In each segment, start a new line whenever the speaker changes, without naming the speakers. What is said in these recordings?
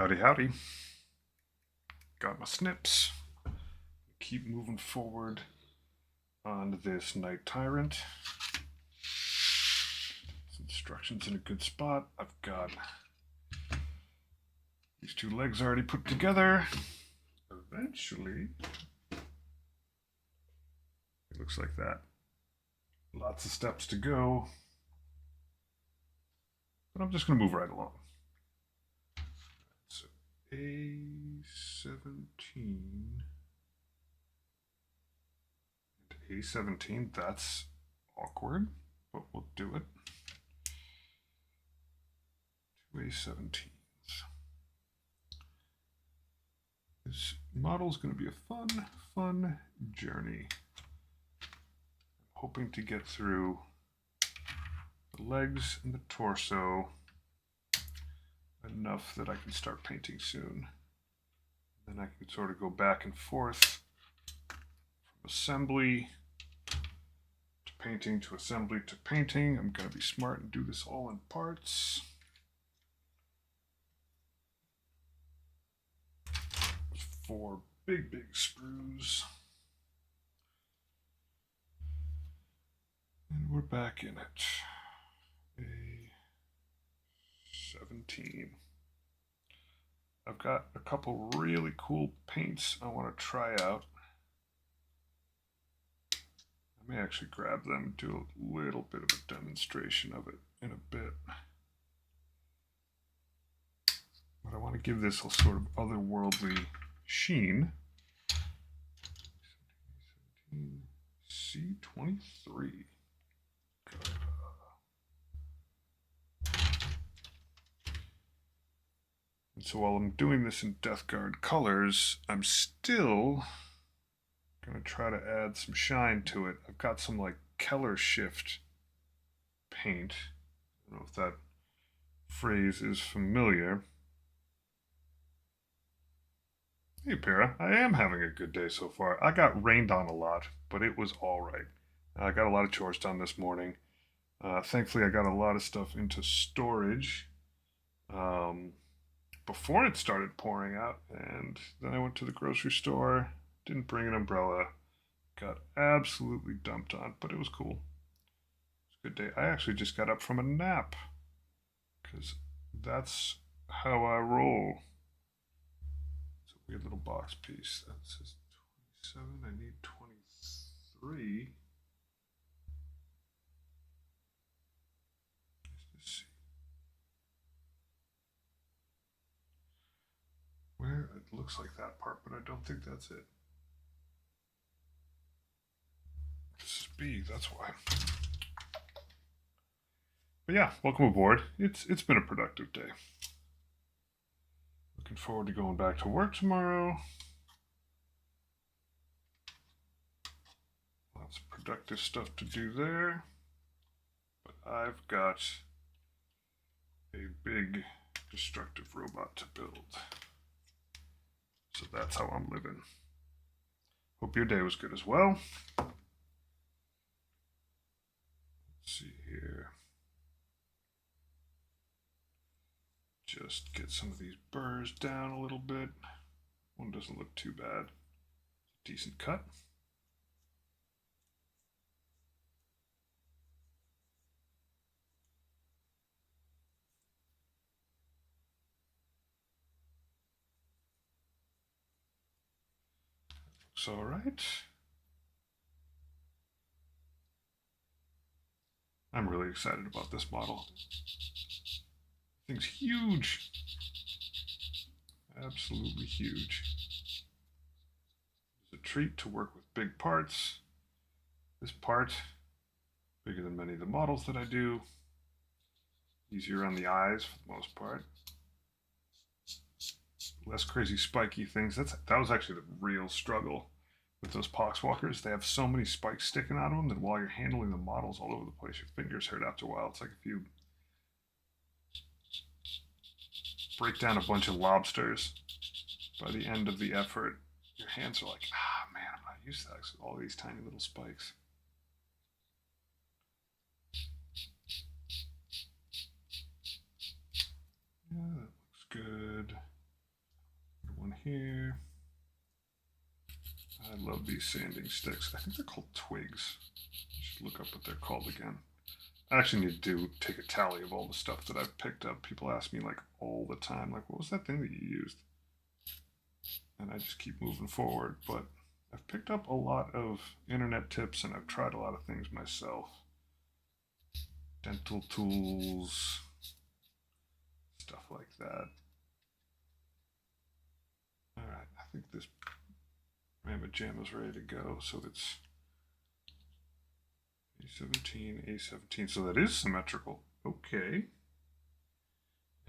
Howdy, howdy. Got my snips. Keep moving forward on this Knight Tyrant. Instructions in a good spot. I've got these two legs already put together. Eventually, it looks like that. Lots of steps to go, but I'm just going to move right along. So A17 and A17, that's awkward, but we'll do it. Two A17s. This model is going to be a fun journey. I'm hoping to get through the legs and the torso enough that I can start painting soon. Then I can sort of go back and forth from assembly to painting to assembly to painting. I'm going to be smart and do this all in parts. Four big screws. And we're back in it. A17. I've got a couple really cool paints I want to try out. I may actually grab them and do a little bit of a demonstration of it in a bit. But I want to give this a sort of otherworldly sheen. C23. And so while I'm doing this in Death Guard colors, I'm still going to try to add some shine to it. I've got some like Keller Shift paint. I don't know if that phrase is familiar. Hey Para, I am having a good day so far. I got rained on a lot, but it was all right. I got a lot of chores done this morning. Thankfully, I got a lot of stuff into storage before it started pouring out, and then I went to the grocery store, didn't bring an umbrella, got absolutely dumped on, but it was cool. It was a good day. I actually just got up from a nap, because that's how I roll. Weird little box piece. That says 27. I need 23. Let's just see. Where it looks like that part, but I don't think that's it. This is B, that's why. But yeah, welcome aboard. It's been a productive day. Looking forward to going back to work tomorrow. Lots of productive stuff to do there. But I've got a big destructive robot to build. So that's how I'm living. Hope your day was good as well. Let's see here. Just get some of these burrs down a little bit. One doesn't look too bad. Decent cut. Looks all right. I'm really excited about this model. Thing's huge. Absolutely huge. It's a treat to work with big parts. This part, bigger than many of the models that I do. Easier on the eyes for the most part. Less crazy spiky things. That was actually the real struggle with those poxwalkers. They have so many spikes sticking out of them that while you're handling the models all over the place, your fingers hurt after a while. It's like if you break down a bunch of lobsters, by the end of the effort, your hands are like, man, I'm not used to that. All these tiny little spikes. Yeah, that looks good. one here. I love these sanding sticks. I think they're called twigs. I should look up what they're called again. I actually need to take a tally of all the stuff that I've picked up. People ask me like all the time, like, what was that thing that you used? And I just keep moving forward. But I've picked up a lot of internet tips and I've tried a lot of things myself. Dental tools, stuff like that. All right, I think this Mammoth Jam is ready to go. So it's A17, A17. So that is symmetrical. Okay.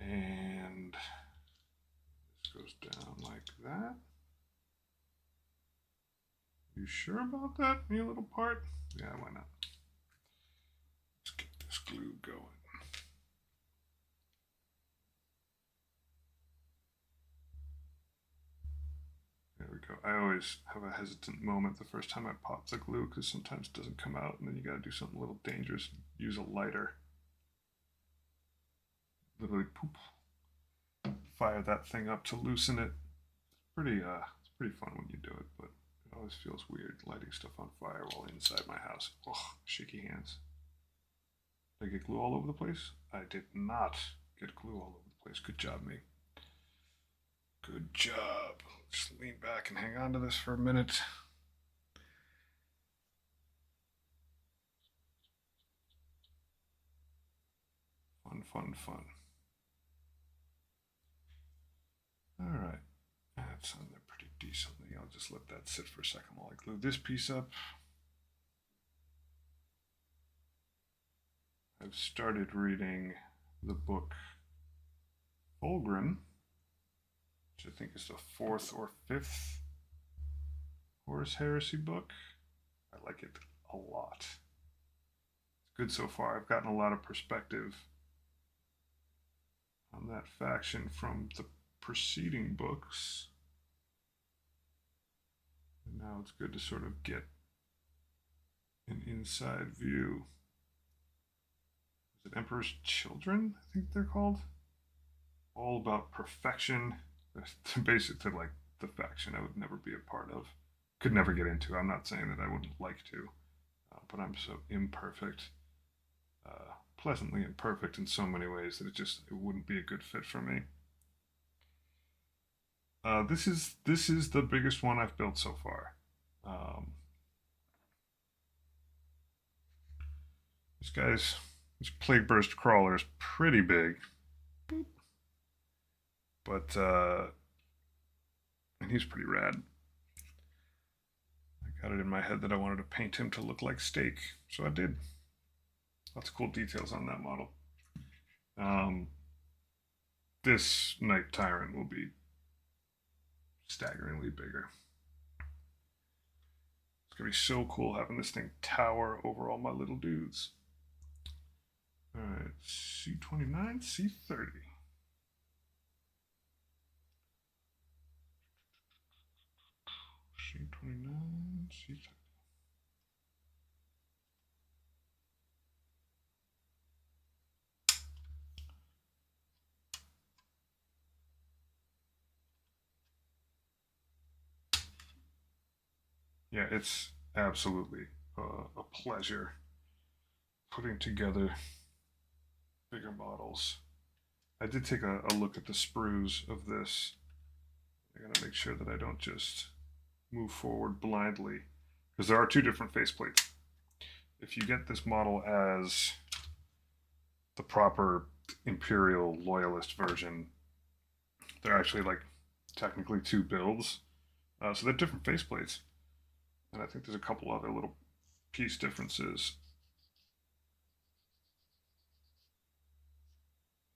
And this goes down like that. You sure about that, me little part? Yeah, why not? Let's get this glue going. There we go. I always have a hesitant moment the first time I pop the glue because sometimes it doesn't come out and then you gotta do something a little dangerous. Use a lighter. Literally poop. Fire that thing up to loosen it. It's pretty fun when you do it, but it always feels weird lighting stuff on fire while inside my house. Ugh, shaky hands. Did I get glue all over the place? I did not get glue all over the place. Good job, me. Good job. Just lean back and hang on to this for a minute. Fun, fun, fun. All right. That's on there pretty decently. I'll just let that sit for a second while I glue this piece up. I've started reading the book Fulgrim, which I think is the 4th or 5th Horus Heresy book. I like it a lot. It's good so far. I've gotten a lot of perspective on that faction from the preceding books. And now it's good to sort of get an inside view. Is it Emperor's Children? I think they're called. All about perfection. Basically, like the faction I would never be a part of. Could never get into. I'm not saying that I wouldn't like to, but I'm so imperfect, pleasantly imperfect in so many ways that it wouldn't be a good fit for me. This is the biggest one I've built so far. This Plague Burst Crawler is pretty big, but and he's pretty rad. I got it in my head that I wanted to paint him to look like steak, so I did. Lots of cool details on that model. This Night Tyrant will be staggeringly bigger. It's gonna be so cool having this thing tower over all my little dudes. All right, C29, C30. C29, C30. Yeah, it's absolutely a pleasure putting together bigger models. I did take a look at the sprues of this. I gotta make sure that I don't just move forward blindly because there are two different faceplates. If you get this model as the proper Imperial Loyalist version, they're actually like technically two builds. So they're different faceplates. And I think there's a couple other little piece differences.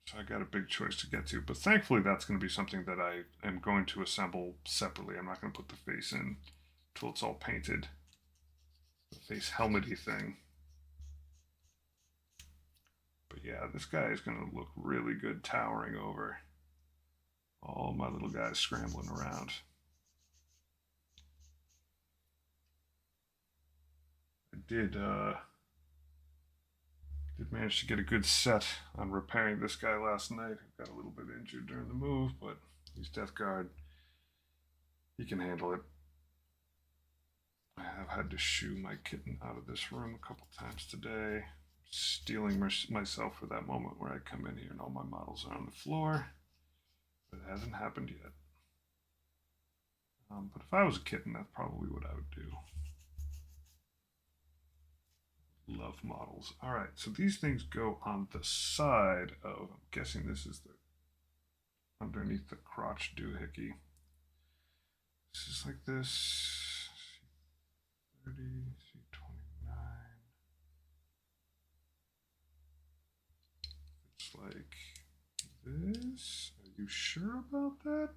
So I got a big choice to get to. But thankfully that's going to be something that I am going to assemble separately. I'm not going to put the face in until it's all painted. The face helmety thing. But yeah, this guy is going to look really good towering over all my little guys scrambling around. I did manage to get a good set on repairing this guy last night. Got a little bit injured during the move, but he's Death Guard. He can handle it. I have had to shoo my kitten out of this room a couple times today, stealing myself for that moment where I come in here and all my models are on the floor. But it hasn't happened yet. But if I was a kitten, that's probably what I would do. Love models. All right, so these things go on the side of, I'm guessing this is the underneath the crotch doohickey. This is like this. C30, C29. It's like this. Are you sure about that?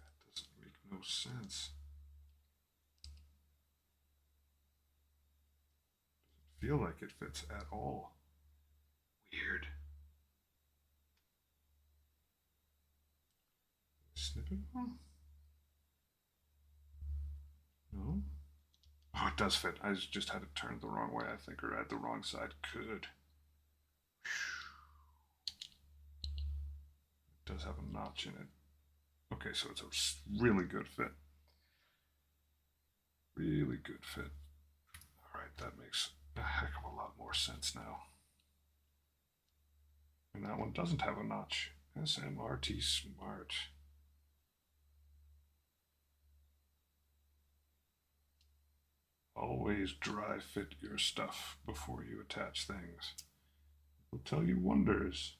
That doesn't make no sense. Doesn't feel like it fits at all. Weird. Snip it on? No? Oh, it does fit. I just had it turned the wrong way, I think, or at the wrong side. Good. It does have a notch in it. Okay, so it's a really good fit. Really good fit. All right, that makes a heck of a lot more sense now. And that one doesn't have a notch. SMRT Smart. Always dry fit your stuff before you attach things. It will tell you wonders.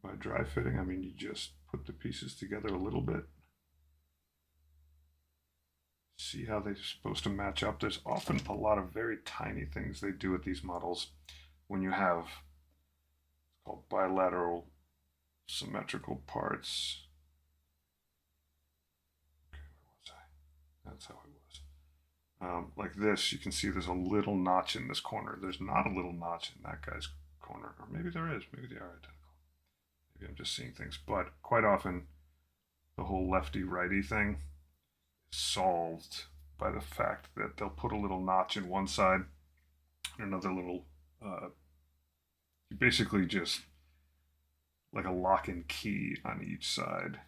By dry fitting, I mean you just put the pieces together a little bit. See how they're supposed to match up. There's often a lot of very tiny things they do with these models when you have, it's called bilateral symmetrical parts. Okay, where was I? That's how it was. Like this, you can see there's a little notch in this corner. There's not a little notch in that guy's corner, or maybe there is. Maybe they are identical. Maybe I'm just seeing things, but quite often the whole lefty-righty thing is solved by the fact that they'll put a little notch in one side and another little, basically just like a lock and key on each side.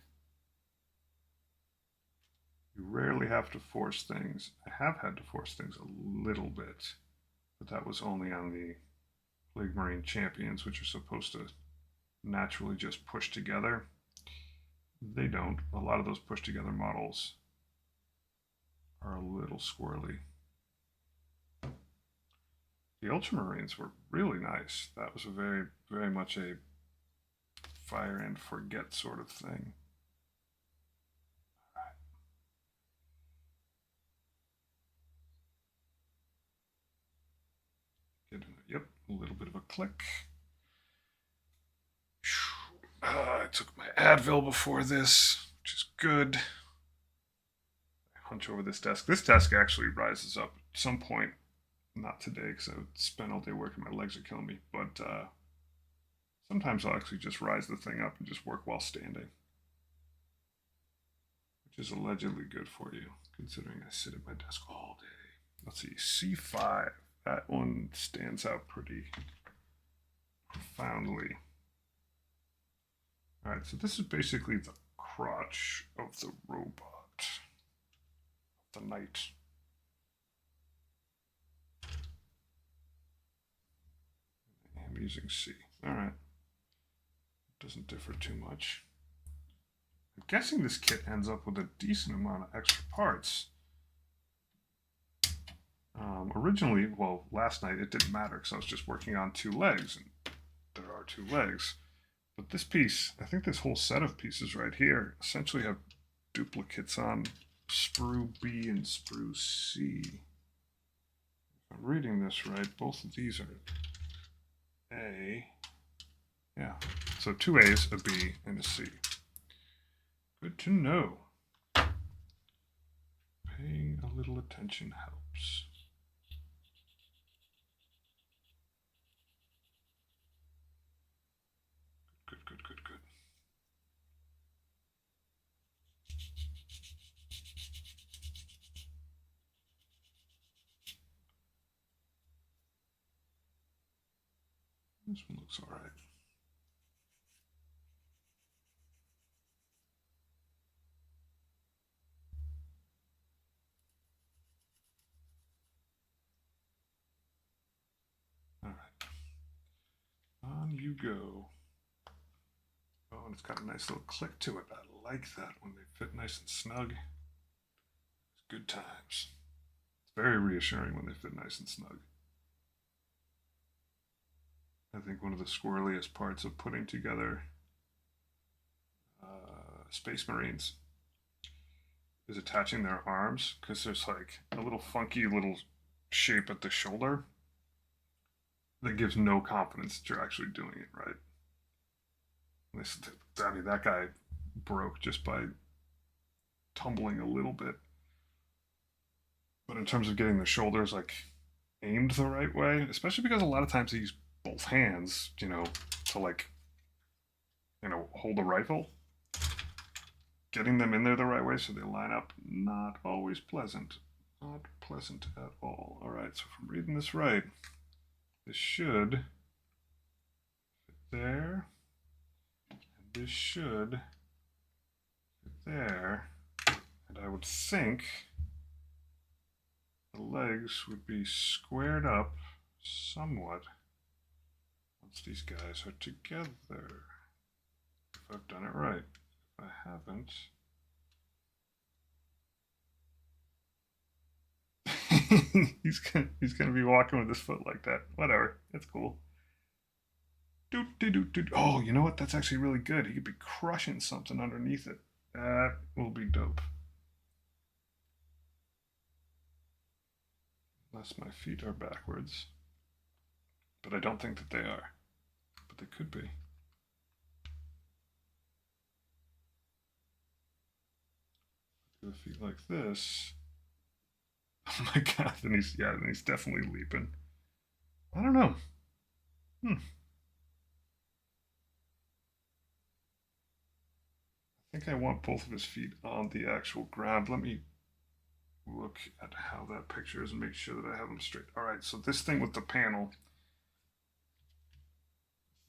You rarely have to force things. I have had to force things a little bit, but that was only on the Plague Marine Champions, which are supposed to naturally just push together. They don't. A lot of those push together models are a little squirrely. The Ultramarines were really nice. That was a very, very much a fire and forget sort of thing. Yep, a little bit of a click. I took my Advil before this, which is good. I hunch over this desk. This desk actually rises up at some point. Not today because I spent all day working. My legs are killing me. But sometimes I'll actually just rise the thing up and just work while standing, which is allegedly good for you, considering I sit at my desk all day. Let's see, C5. That one stands out pretty profoundly. All right, so this is basically the crotch of the robot, the knight. I'm using C. All right, doesn't differ too much. I'm guessing this kit ends up with a decent amount of extra parts. Originally, well, last night it didn't matter because I was just working on 2 legs, and there are 2 legs. But this piece, I think this whole set of pieces right here, essentially have duplicates on sprue B and sprue C. If I'm reading this right, both of these are A. Yeah, so 2 A's, a B, and a C. Good to know. Paying a little attention helps. Good. This one looks all right. you go. Oh, and it's got a nice little click to it. I like that when they fit nice and snug. It's good times. It's very reassuring when they fit nice and snug. I think one of the squirreliest parts of putting together Space Marines is attaching their arms, because there's like a little funky little shape at the shoulder that gives no confidence that you're actually doing it right. I mean, that guy broke just by tumbling a little bit. But in terms of getting the shoulders like aimed the right way, especially because a lot of times they use both hands, to like, hold a rifle. Getting them in there the right way so they line up, not always pleasant. Not pleasant at all. All right, so if I'm reading this right, this should fit there. And this should fit there. And I would think the legs would be squared up somewhat once these guys are together. If I've done it right. If I haven't. he's gonna be walking with his foot like that. Whatever. That's cool. Oh, you know what? That's actually really good. He could be crushing something underneath it. That will be dope. Unless my feet are backwards. But I don't think that they are. But they could be. Do the feet like this. Oh my god, then he's definitely leaping. I don't know. I think I want both of his feet on the actual ground. Let me look at how that picture is and make sure that I have them straight. All right, so this thing with the panel,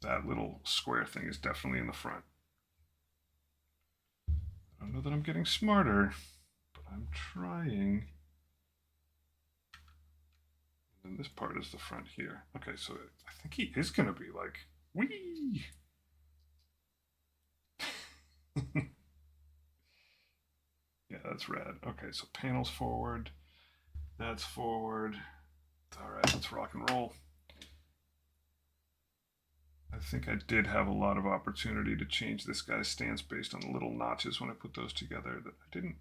that little square thing is definitely in the front. I don't know that I'm getting smarter, but I'm trying. And then this part is the front here. Okay, so I think he is going to be like, wee! Yeah, that's rad. Okay, so panels forward. That's forward. All right, let's rock and roll. I think I did have a lot of opportunity to change this guy's stance based on the little notches when I put those together that I didn't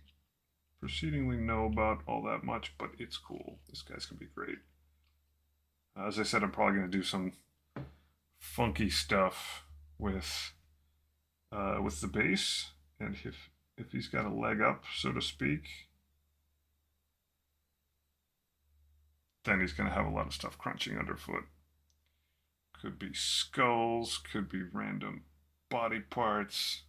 proceedingly know about all that much, but it's cool. This guy's going to be great. As I said, I'm probably going to do some funky stuff with the base, and if he's got a leg up, so to speak, then he's going to have a lot of stuff crunching underfoot. Could be skulls, could be random body parts.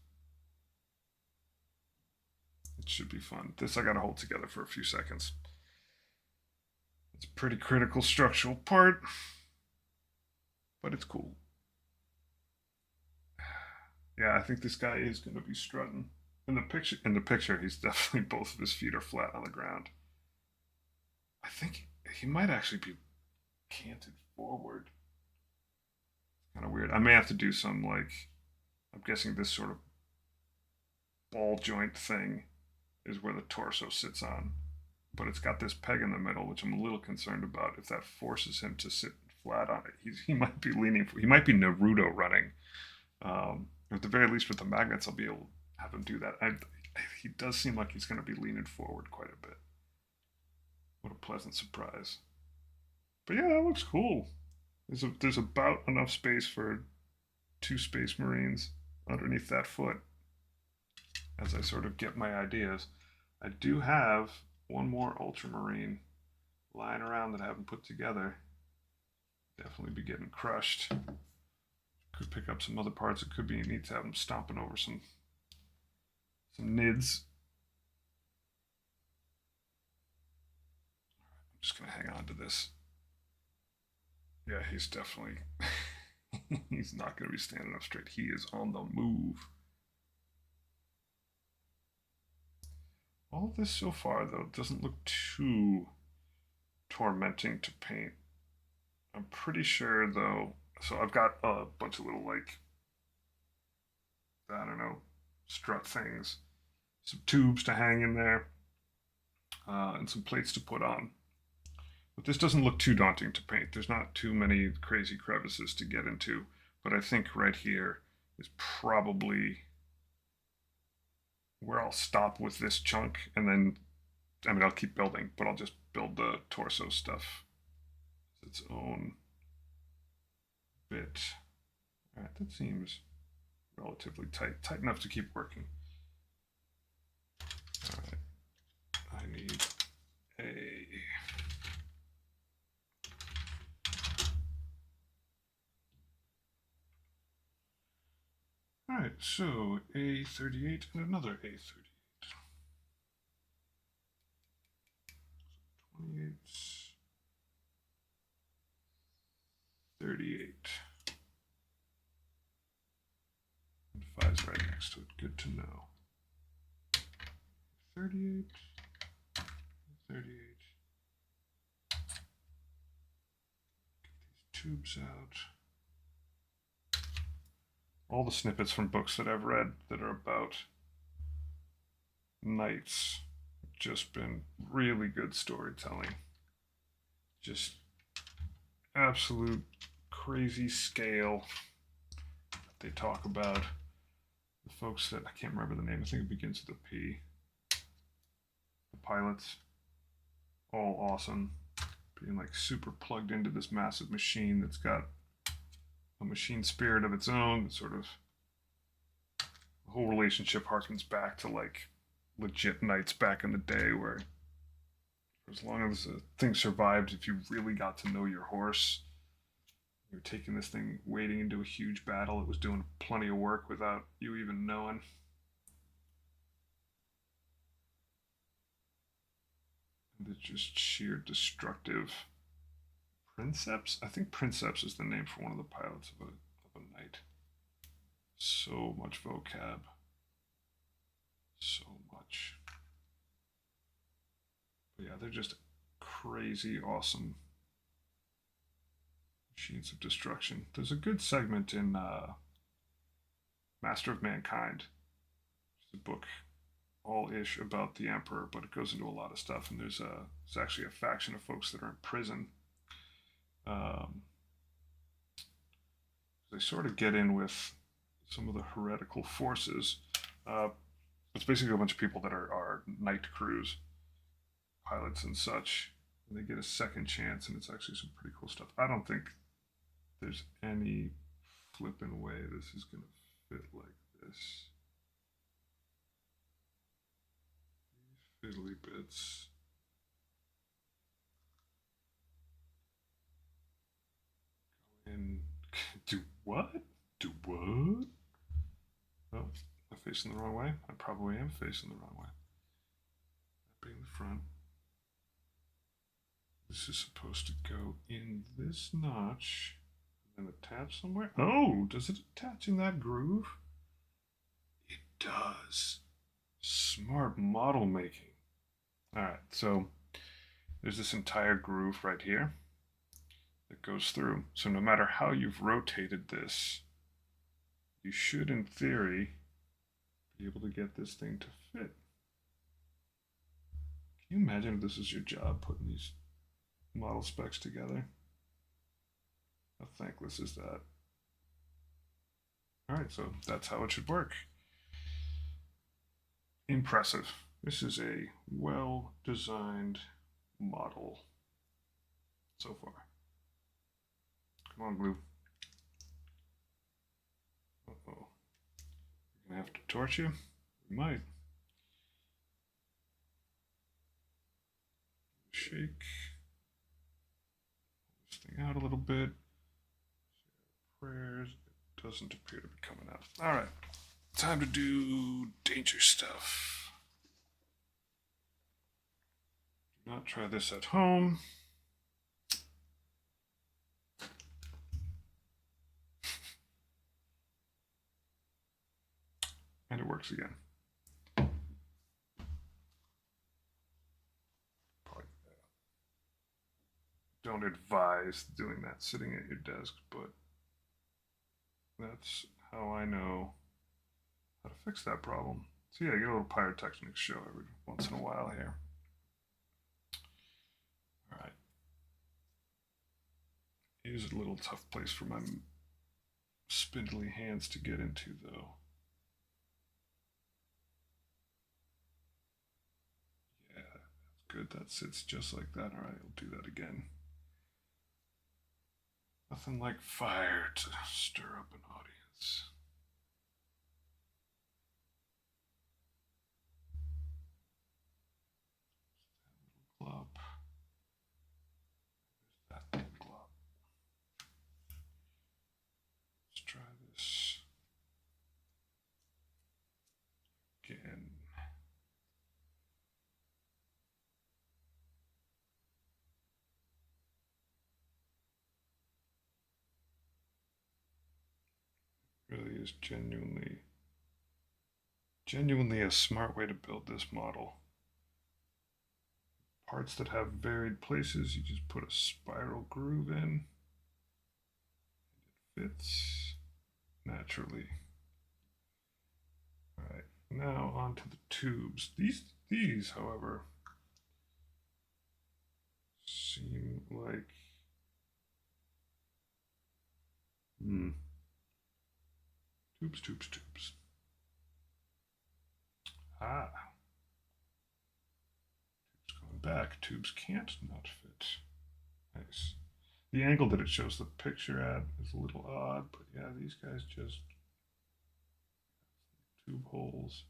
It should be fun. This I got to hold together for a few seconds. It's a pretty critical structural part, but it's cool. Yeah, I think this guy is going to be strutting. In the picture, he's definitely, both of his feet are flat on the ground. I think he might actually be canted forward. Kind of weird. I may have to do some, like, I'm guessing this sort of ball joint thing is where the torso sits on, but it's got this peg in the middle, which I'm a little concerned about. If that forces him to sit flat on it, he might be leaning. He might be Naruto running. At the very least, with the magnets, I'll be able to have him do that. He does seem like he's going to be leaning forward quite a bit. What a pleasant surprise. But yeah, that looks cool. There's about enough space for 2 Space Marines underneath that foot as I sort of get my ideas. I do have one more Ultramarine lying around that I haven't put together. Definitely be getting crushed. Could pick up some other parts. It could be neat to have them stomping over some nids. I'm just going to hang on to this. Yeah, he's definitely, he's not going to be standing up straight. He is on the move. All of this so far, though, doesn't look too tormenting to paint. I'm pretty sure, though, So I've got a bunch of little like, I don't know, strut things, some tubes to hang in there, and some plates to put on. But this doesn't look too daunting to paint. There's not too many crazy crevices to get into. But I think right here is probably where I'll stop with this chunk. And then, I mean, I'll keep building, but I'll just build the torso stuff as its own bit. All right, that seems relatively tight. Tight enough to keep working. All right, I need a... All right, so A38 and another A38. 28, 38. And 5's right next to it. Good to know. 38, 38. Get these tubes out. All the snippets from books that I've read that are about knights have just been really good storytelling. Just absolute crazy scale that they talk about. The folks that, I can't remember the name, I think it begins with a P. The pilots, all awesome. Being like super plugged into this massive machine that's got a machine spirit of its own. That sort of, the whole relationship harkens back to like legit knights back in the day, where as long as the thing survived, if you really got to know your horse, you were taking this thing wading into a huge battle, it was doing plenty of work without you even knowing. And it's just sheer destructive princeps. I think princeps is the name for one of the pilots of a knight. So much vocab. So much. But yeah, they're just crazy awesome machines of destruction. There's a good segment in Master of Mankind. It's a book all-ish about the Emperor, but it goes into a lot of stuff. And there's actually a faction of folks that are in prison. They sort of get in with some of the heretical forces. It's basically a bunch of people that are night crews, pilots and such. And they get a second chance, and it's actually some pretty cool stuff. I don't think there's any flipping way this is going to fit like this. These fiddly bits. Go in. Do what? Do what? Oh, I'm facing the wrong way. I probably am facing the wrong way. That being the front. This is supposed to go in this notch and then attach somewhere. Oh, does it attach in that groove? It does. Smart model making. All right, so there's this entire groove right here that goes through. So no matter how you've rotated this, you should, in theory, be able to get this thing to fit. Can you imagine if this is your job, putting these model specs together? How thankless is that? All right, so that's how it should work. Impressive. This is a well-designed model so far. Come on, glue. Uh-oh. We're gonna have to torch you? We might. Shake this thing out a little bit. Prayers. It doesn't appear to be coming out. All right, time to do danger stuff. Do not try this at home. And it works again. Probably don't advise doing that sitting at your desk, but that's how I know how to fix that problem. So yeah, I get a little pyrotechnics show every once in a while here. All right. It is a little tough place for my spindly hands to get into, though. Yeah, that's good. That sits just like that. All right, I'll do that again. Nothing like fire to stir up an audience. Glop. There's that little glop. Let's try this again. Really is genuinely a smart way to build this model. Parts that have varied places, you just put a spiral groove in. It fits naturally. All right, now onto the tubes. These, however, seem like tubes. Ah, tubes going back. Tubes can't not fit. Nice. The angle that it shows the picture at is a little odd, but yeah, these guys just tube holes.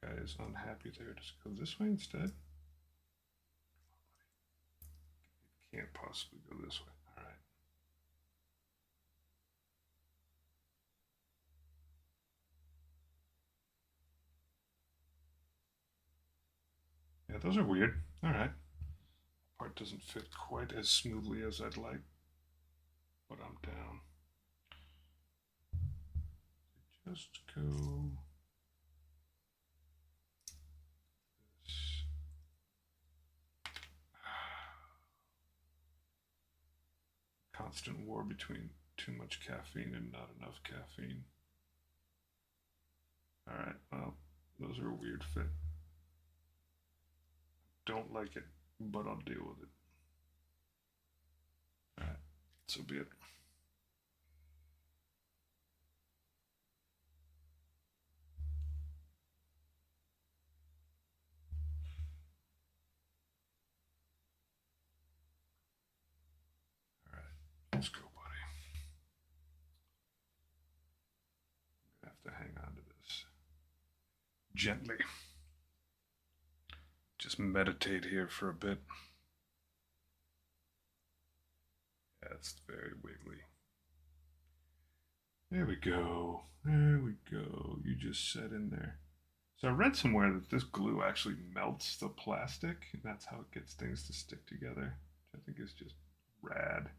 That guy is unhappy there. Just go this way instead. It can't possibly go this way. All right. Yeah, those are weird. All right. Part doesn't fit quite as smoothly as I'd like, but I'm down. Just go this. Constant war between too much caffeine and not enough caffeine. All right, well, those are a weird fit. Don't like it, but I'll deal with it. All right, so be it. All right, let's go, buddy. I'm gonna have to hang on to this gently. Just meditate here for a bit. Yeah, it's very wiggly. There we go. There we go. You just set in there. So I read somewhere that this glue actually melts the plastic, and that's how it gets things to stick together, which I think is just rad.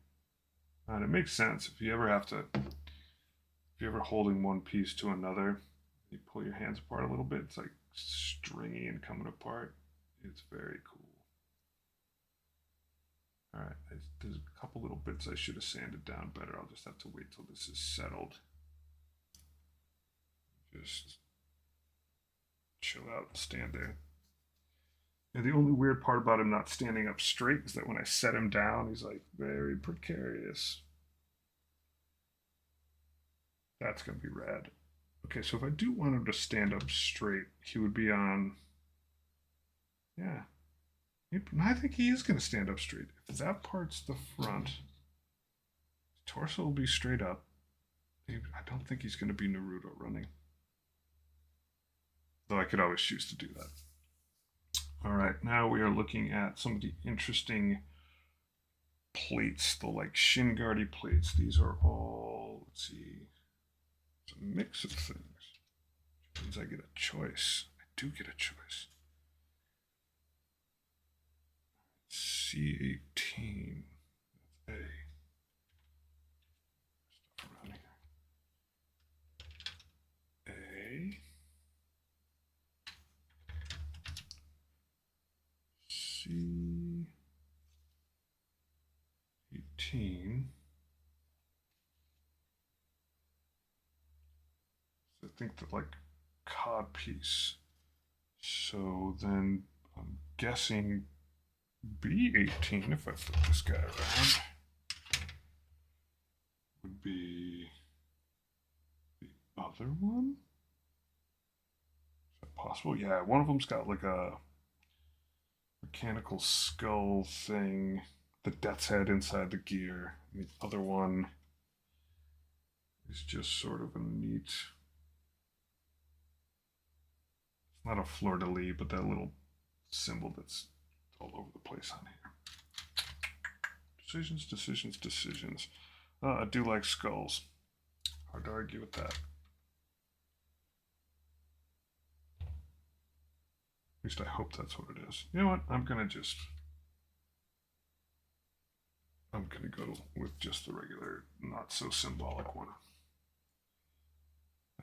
And it makes sense if you ever have to, if you're ever holding one piece to another, you pull your hands apart a little bit, it's like stringy and coming apart. It's very cool. All right, there's a couple little bits I should have sanded down better. I'll just have to wait till this is settled. Just chill out and stand there. And the only weird part about him not standing up straight is that when I set him down, he's like very precarious. That's going to be rad. Okay, so if I do want him to stand up straight, he would be on. Yeah. I think he is going to stand up straight. If that part's the front, his torso will be straight up. I don't think he's going to be Naruto running. Though I could always choose to do that. All right, now we are looking at some of the interesting plates, the like shin guardy plates. These are all, let's see, it's a mix of things. Which means I get a choice. I do get a choice. C18. That's A. Stuff around here. A. C18. think that like cod piece. So then I'm guessing B18, if I flip this guy around, would be the other one. Is that possible? Yeah, one of them's got like a mechanical skull thing, the death's head inside the gear. And the other one is just sort of a neat. It's not a fleur de lis, but that little symbol that's all over the place on here. Decisions, decisions, decisions. I do like skulls. Hard to argue with that. At least I hope that's what it is. You know what? I'm gonna go with just the regular, not so symbolic one.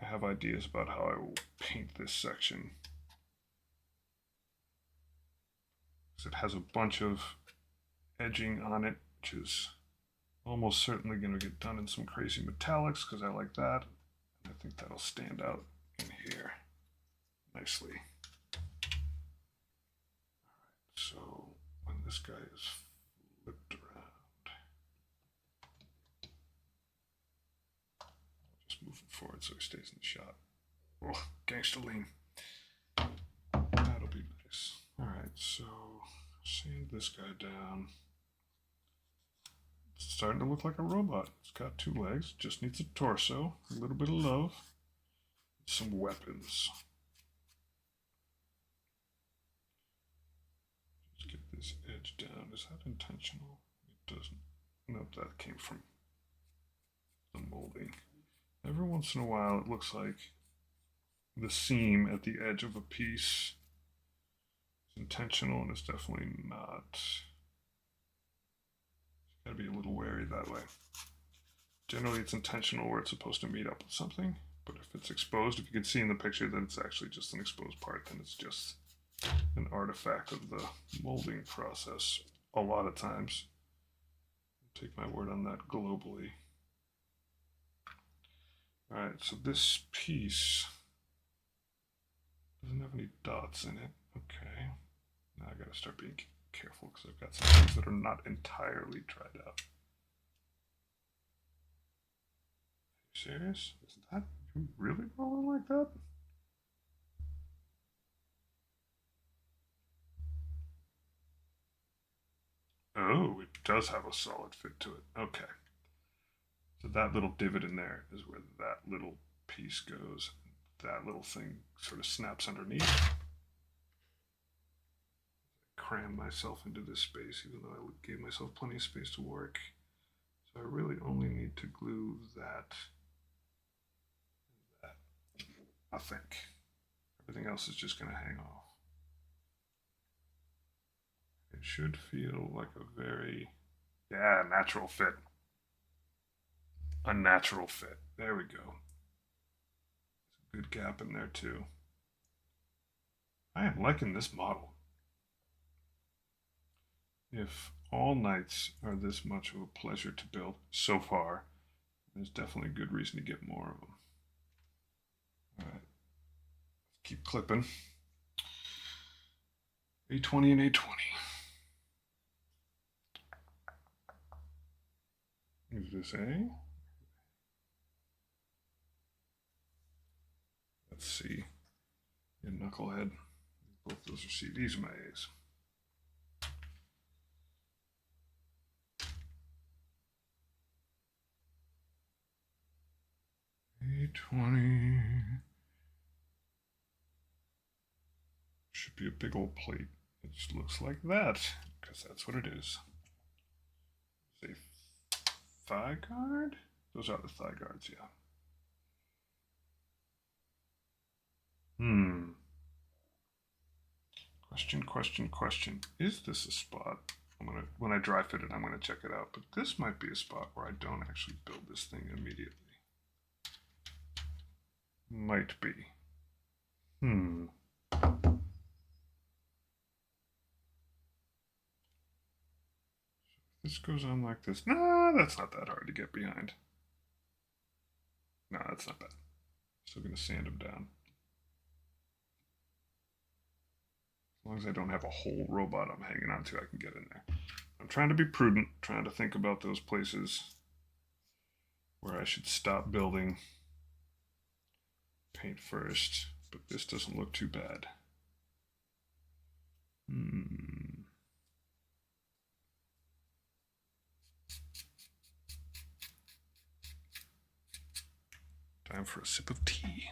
I have ideas about how I will paint this section. It has a bunch of edging on it, which is almost certainly going to get done in some crazy metallics because I like that. And I think that'll stand out in here nicely. Alright, so when this guy is flipped around, I'll just move him forward so he stays in the shot. Oh, gangster lean. That'll be nice. Alright, so sand this guy down. It's starting to look like a robot. It's got 2 legs, just needs a torso, a little bit of love, some weapons. Just get this edge down. Is that intentional? It doesn't. Nope, that came from the molding. Every once in a while, it looks like the seam at the edge of a piece is intentional, and it's definitely not. You gotta be a little wary that way. Generally, it's intentional where it's supposed to meet up with something, but if it's exposed, if you can see in the picture that it's actually just an exposed part, then it's just an artifact of the molding process a lot of times. Take my word on that globally. Alright, so this piece doesn't have any dots in it. Okay. Now I gotta start being careful because I've got some things that are not entirely tried out. Are you serious? Is that you really rolling like that? Oh, it does have a solid fit to it. Okay. So that little divot in there is where that little piece goes. That little thing sort of snaps underneath. Cram myself into this space, even though I gave myself plenty of space to work. So I really only need to glue that and that, I think. Everything else is just going to hang off. It should feel like a very, yeah, natural fit. A natural fit. There we go. There's a good gap in there too. I am liking this model. If all knights are this much of a pleasure to build so far, there's definitely a good reason to get more of them. All right, let's keep clipping. A20 and A20. Is this A? Let's see. Yeah, knucklehead. Both those are C. These are my A's. A20. Should be a big old plate. It just looks like that, because that's what it is. It's a thigh guard? Those are the thigh guards, yeah. Question. Is this a spot? When I dry fit it, I'm gonna check it out. But this might be a spot where I don't actually build this thing immediately. Might be. This goes on like this. Nah, that's not that hard to get behind. No, that's not bad. Still gonna sand them down. As long as I don't have a whole robot I'm hanging on to, I can get in there. I'm trying to be prudent, trying to think about those places where I should stop building, paint first, but this doesn't look too bad. Time for a sip of tea.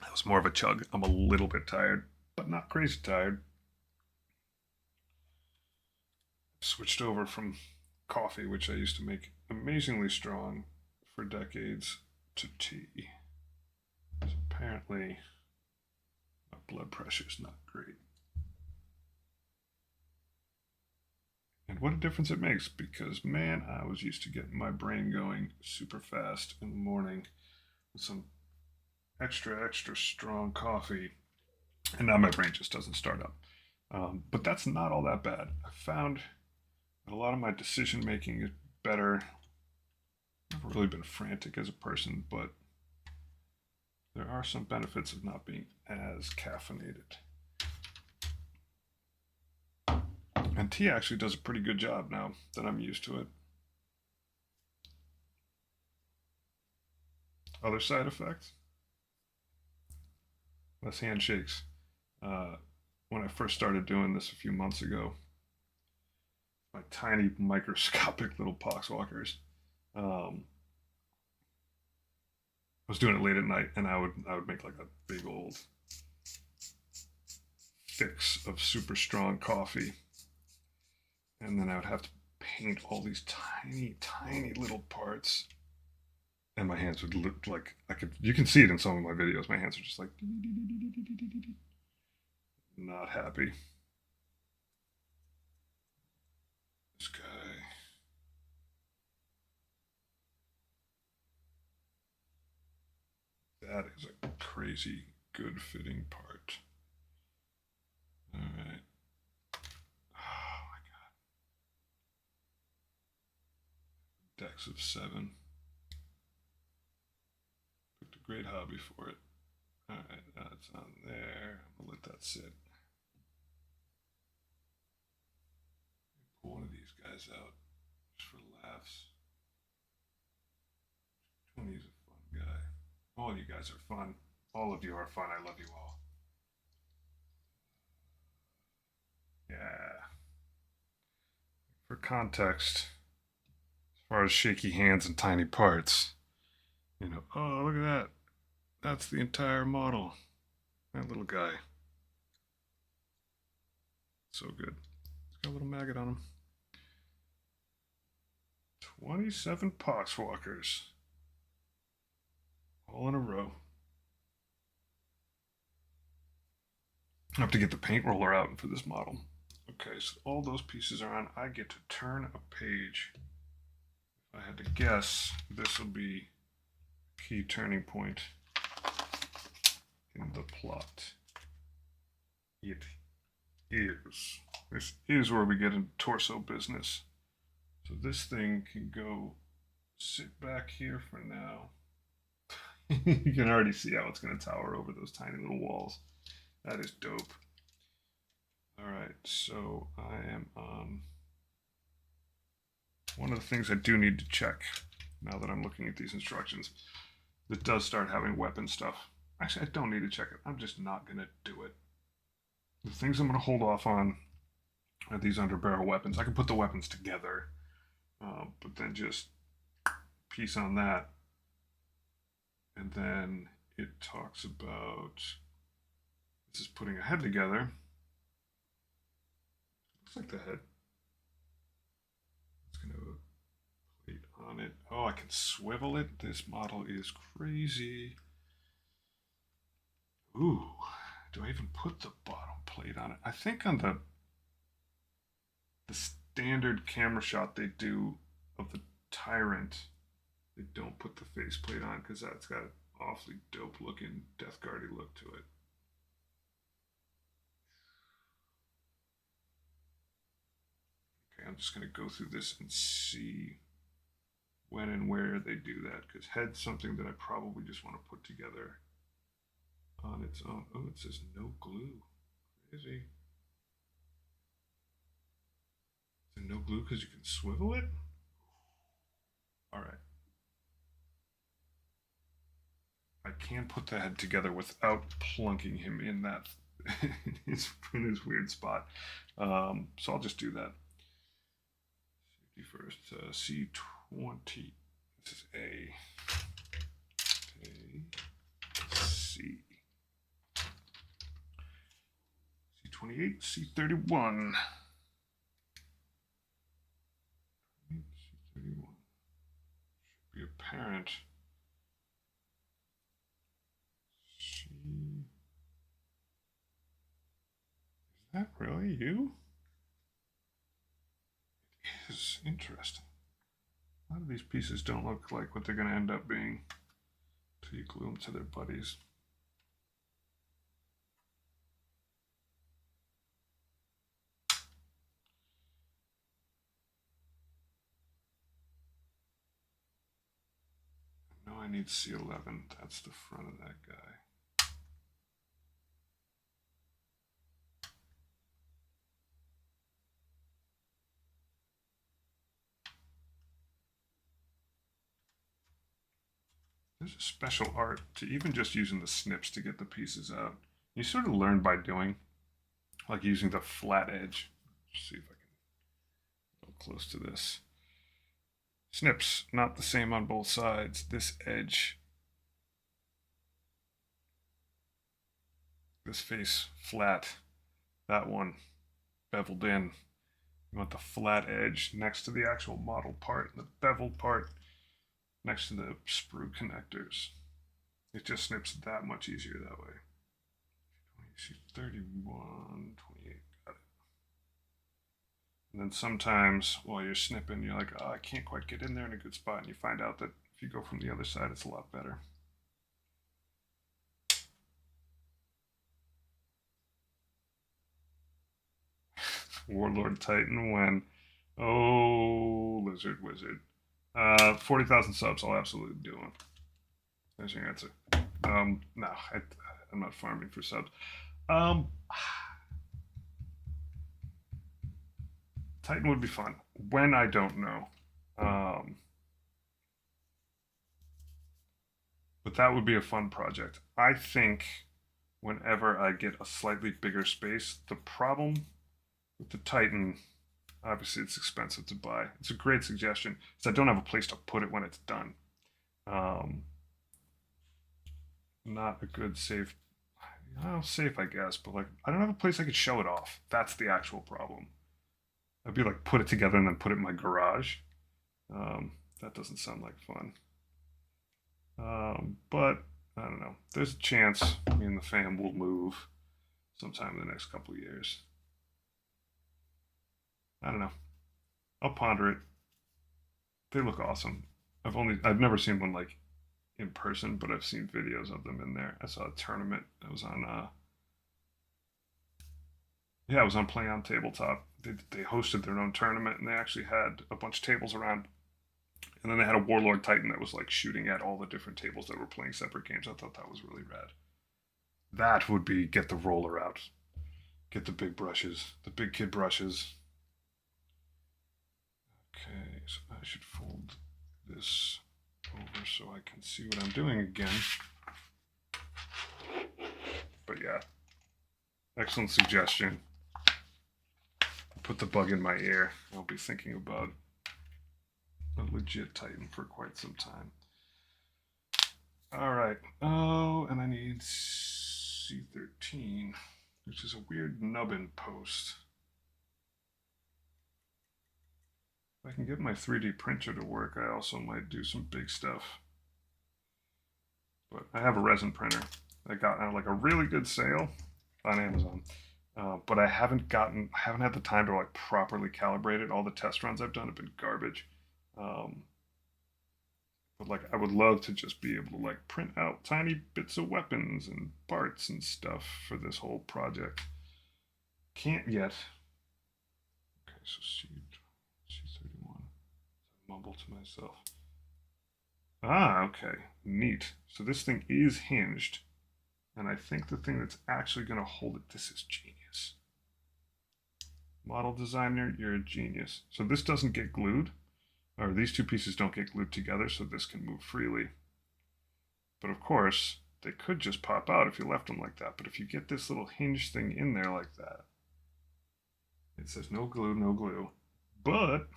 That was more of a chug. I'm a little bit tired, but not crazy tired. Switched over from coffee, which I used to make amazingly strong for decades, to tea. So apparently, my blood pressure is not great. And what a difference it makes, because man, I was used to getting my brain going super fast in the morning with some extra strong coffee, and now my brain just doesn't start up. But that's not all that bad. I found that a lot of my decision making is better. I've never really been frantic as a person, but there are some benefits of not being as caffeinated. And tea actually does a pretty good job now that I'm used to it. Other side effects? Less handshakes. When I first started doing this a few months ago, my tiny microscopic little poxwalkers, I was doing it late at night, and I would make like a big old fix of super strong coffee, and then I would have to paint all these tiny little parts, and my hands would look like you can see it in some of my videos. My hands are just like not happy. This guy. That is a crazy good fitting part. All right. Oh my God. Decks of 7. Picked a great hobby for it. All right, that's on there. I'm gonna let that sit. Pull one of these guys out just for laughs. Tony's a fun guy. All you guys are fun. All of you are fun. I love you all. Yeah. For context, as far as shaky hands and tiny parts, oh, look at that. That's the entire model. That little guy. So good. It's got a little maggot on him. 27 poxwalkers. All in a row. I have to get the paint roller out for this model. Okay, so all those pieces are on. I get to turn a page. If I had to guess, this will be a key turning point in the plot. It is. This is where we get into torso business. So this thing can go sit back here for now. You can already see how it's going to tower over those tiny little walls. That is dope. All right, so I am on one of the things I do need to check now that I'm looking at these instructions. It does start having weapon stuff. Actually, I don't need to check it. I'm just not going to do it. The things I'm going to hold off on are these underbarrel weapons. I can put the weapons together, but then just piece on that. And then it talks about, this is putting a head together. Looks like the head. It's going to plate on it. Oh, I can swivel it. This model is crazy. Ooh, do I even put the bottom plate on it? I think on the standard camera shot they do of the Tyrant, they don't put the faceplate on because that's got an awfully dope looking Death Guardy look to it. Okay, I'm just going to go through this and see when and where they do that, because head's something that I probably just want to put together on its own. Oh, it says no glue. Crazy. Is there no glue because you can swivel it? All right. I can put the head together without plunking him in that in his weird spot. So I'll just do that. Safety first. C20. This is A. C. C28. C31. C31. Should be apparent. C. Is that really you? It is interesting. A lot of these pieces don't look like what they're going to end up being until you glue them to their buddies. No, I need C11. That's the front of that guy. There's a special art to even just using the snips to get the pieces out. You sort of learn by doing, like using the flat edge. Let's see if I can go close to this. Snips, not the same on both sides. This edge, this face flat, that one beveled in. You want the flat edge next to the actual model part, and the beveled part next to the sprue connectors. It just snips that much easier that way. 31, 28, got it. And then sometimes while you're snipping, you're like, oh, I can't quite get in there in a good spot. And you find out that if you go from the other side, it's a lot better. Warlord Titan when, oh, Lizard Wizard. 40,000 subs, I'll absolutely do one. There's your answer. No, I'm not farming for subs. Titan would be fun. When, I don't know. But that would be a fun project. I think whenever I get a slightly bigger space, the problem with the Titan, obviously it's expensive to buy. It's a great suggestion, because I don't have a place to put it when it's done. Not a good safe, well, safe I guess, but like I don't have a place I could show it off. That's the actual problem. I'd be like put it together and then put it in my garage. That doesn't sound like fun. But I don't know. There's a chance me and the fam will move sometime in the next couple of years. I don't know. I'll ponder it. They look awesome. I've never seen one like in person, but I've seen videos of them in there. I saw a tournament. It was on yeah, it was on Play on Tabletop. They hosted their own tournament and they actually had a bunch of tables around. And then they had a Warlord Titan that was like shooting at all the different tables that were playing separate games. I thought that was really rad. That would be get the roller out. Get the big brushes, the big kid brushes. Okay, so I should fold this over so I can see what I'm doing again. But yeah, excellent suggestion. Put the bug in my ear. I'll be thinking about a legit Titan for quite some time. All right. Oh, and I need C13, which is a weird nubbin post. If I can get my 3D printer to work, I also might do some big stuff. But I have a resin printer. I got on like a really good sale on Amazon. But I haven't had the time to like properly calibrate it. All the test runs I've done have been garbage. But like I would love to just be able to like print out tiny bits of weapons and parts and stuff for this whole project. Can't yet. Okay, so seed. mumble to myself. Ah, okay. Neat. So this thing is hinged. And I think the thing that's actually going to hold it, this is genius. Model designer, you're a genius. So this doesn't get glued, or these two pieces don't get glued together, so this can move freely. But of course, they could just pop out if you left them like that. But if you get this little hinge thing in there like that, it says no glue, no glue. But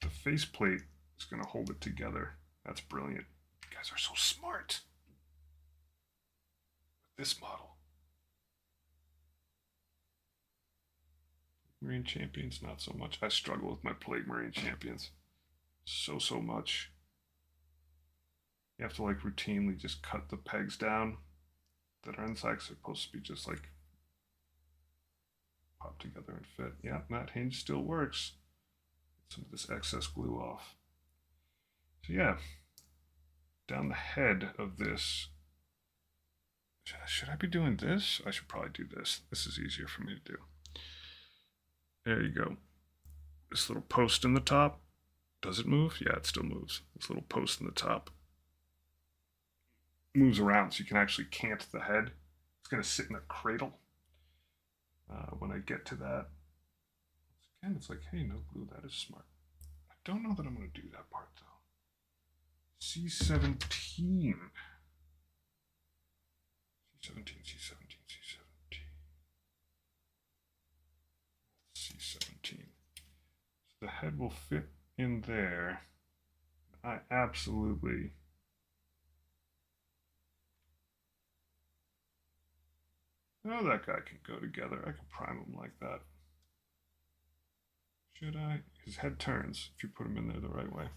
the faceplate is going to hold it together. That's brilliant. You guys are so smart. This model. Marine Champions, not so much. I struggle with my Plague Marine Champions. So much. You have to like routinely just cut the pegs down that are inside. They're supposed to be just like pop together and fit. Yeah, that hinge still works. Get some of this excess glue off. So yeah, down the head of this. Should I be doing this? I should probably do this. This is easier for me to do. There you go. This little post in the top. Does it move? Yeah, it still moves. This little post in the top moves around so you can actually cant the head. It's going to sit in a cradle when I get to that. Again, it's like, hey, no glue. That is smart. I don't know that I'm going to do that part, though. C17. C17, C17, C17. C17. So the head will fit in there. I absolutely know that guy can go together. I can prime him like that. Should I? His head turns if you put him in there the right way.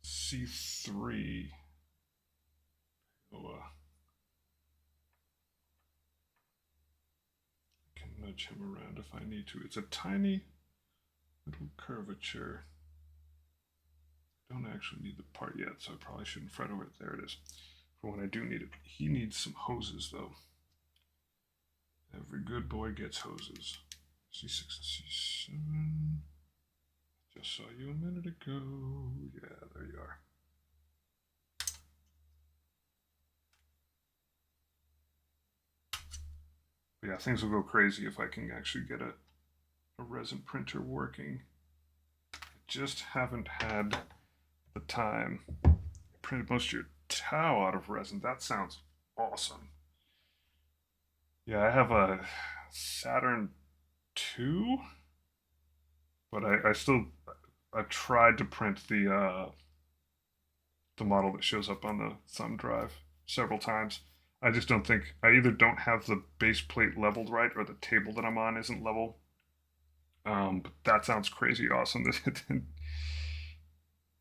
C3. Oh, I can nudge him around if I need to. It's a tiny little curvature. I don't actually need the part yet, so I probably shouldn't fret over it. There it is. For when I do need it. He needs some hoses, though. Every good boy gets hoses. C6 and C7. Just saw you a minute ago. Yeah, there you are. But yeah, things will go crazy if I can actually get a resin printer working. I just haven't had the time. You printed most of your Tau out of resin. That sounds awesome. Yeah, I have a Saturn 2, but I tried to print the model that shows up on the thumb drive several times. I just don't think, I either don't have the base plate leveled right or the table that I'm on isn't level. But that sounds crazy awesome.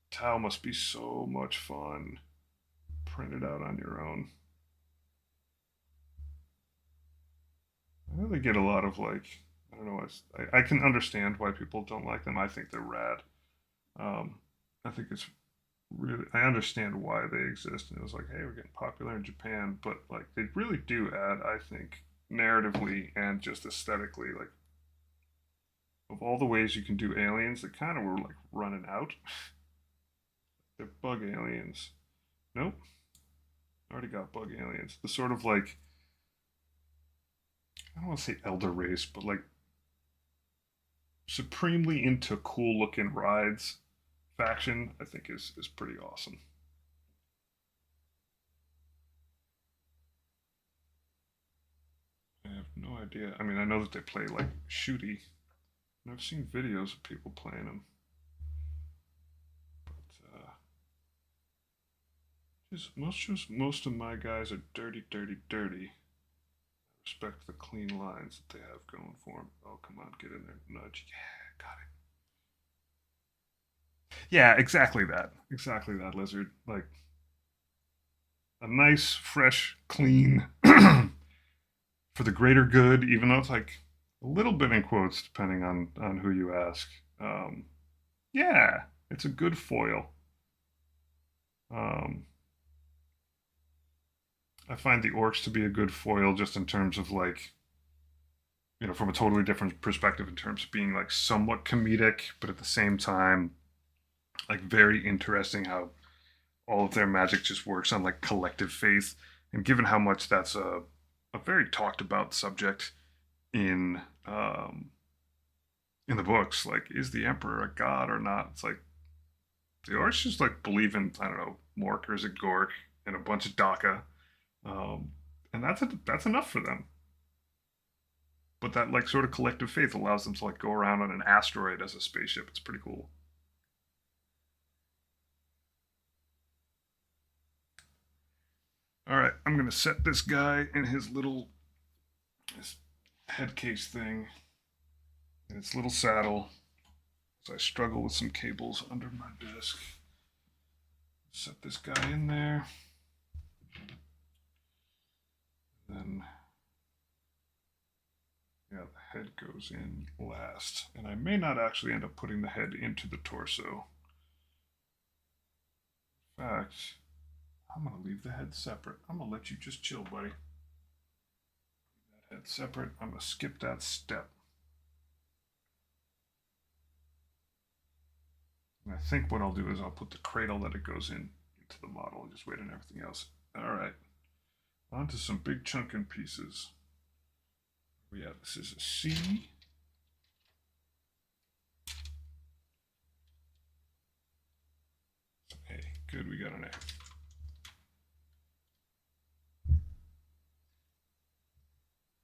Tau must be so much fun. Print it out on your own. I really get a lot of like, I don't know, I can understand why people don't like them. I think they're rad. I think it's really, I understand why they exist. And it was like, hey, we're getting popular in Japan, but like they really do add, I think, narratively and just aesthetically, like of all the ways you can do aliens, they kind of were like running out. They're bug aliens. Nope. Already got bug aliens. The sort of like, I don't want to say elder race, but like supremely into cool looking rides faction, I think is pretty awesome. I have no idea. I mean, I know that they play like shooty, and I've seen videos of people playing them. But most of my guys are dirty, dirty, dirty. I respect the clean lines that they have going for them. Oh, come on, get in there, nudge. Yeah, got it. Yeah, exactly that. Exactly that, Lizard. Like a nice, fresh, clean for the greater good, even though it's like a little bit in quotes, depending on who you ask. Yeah, it's a good foil. I find the orcs to be a good foil just in terms of like from a totally different perspective in terms of being like somewhat comedic, but at the same time, like very interesting how all of their magic just works on like collective faith. And given how much that's a very talked about subject in in the books, like is the emperor a god or not? It's like the orcs just like believe in, I don't know, Mork or Zagork and a bunch of Daka, um, and that's enough for them. But that like sort of collective faith allows them to like go around on an asteroid as a spaceship. It's pretty cool. All right, I'm gonna set this guy in his little his head case thing in its little saddle as I struggle with some cables under my desk. Set this guy in there. Then, yeah, the head goes in last. And I may not actually end up putting the head into the torso. In fact, I'm going to leave the head separate. I'm going to let you just chill, buddy. That head separate. I'm going to skip that step. And I think what I'll do is I'll put the cradle that it goes in into the model and just wait on everything else. All right. On to some big chunking pieces. Yeah, this is a C. A. Good, we got an A.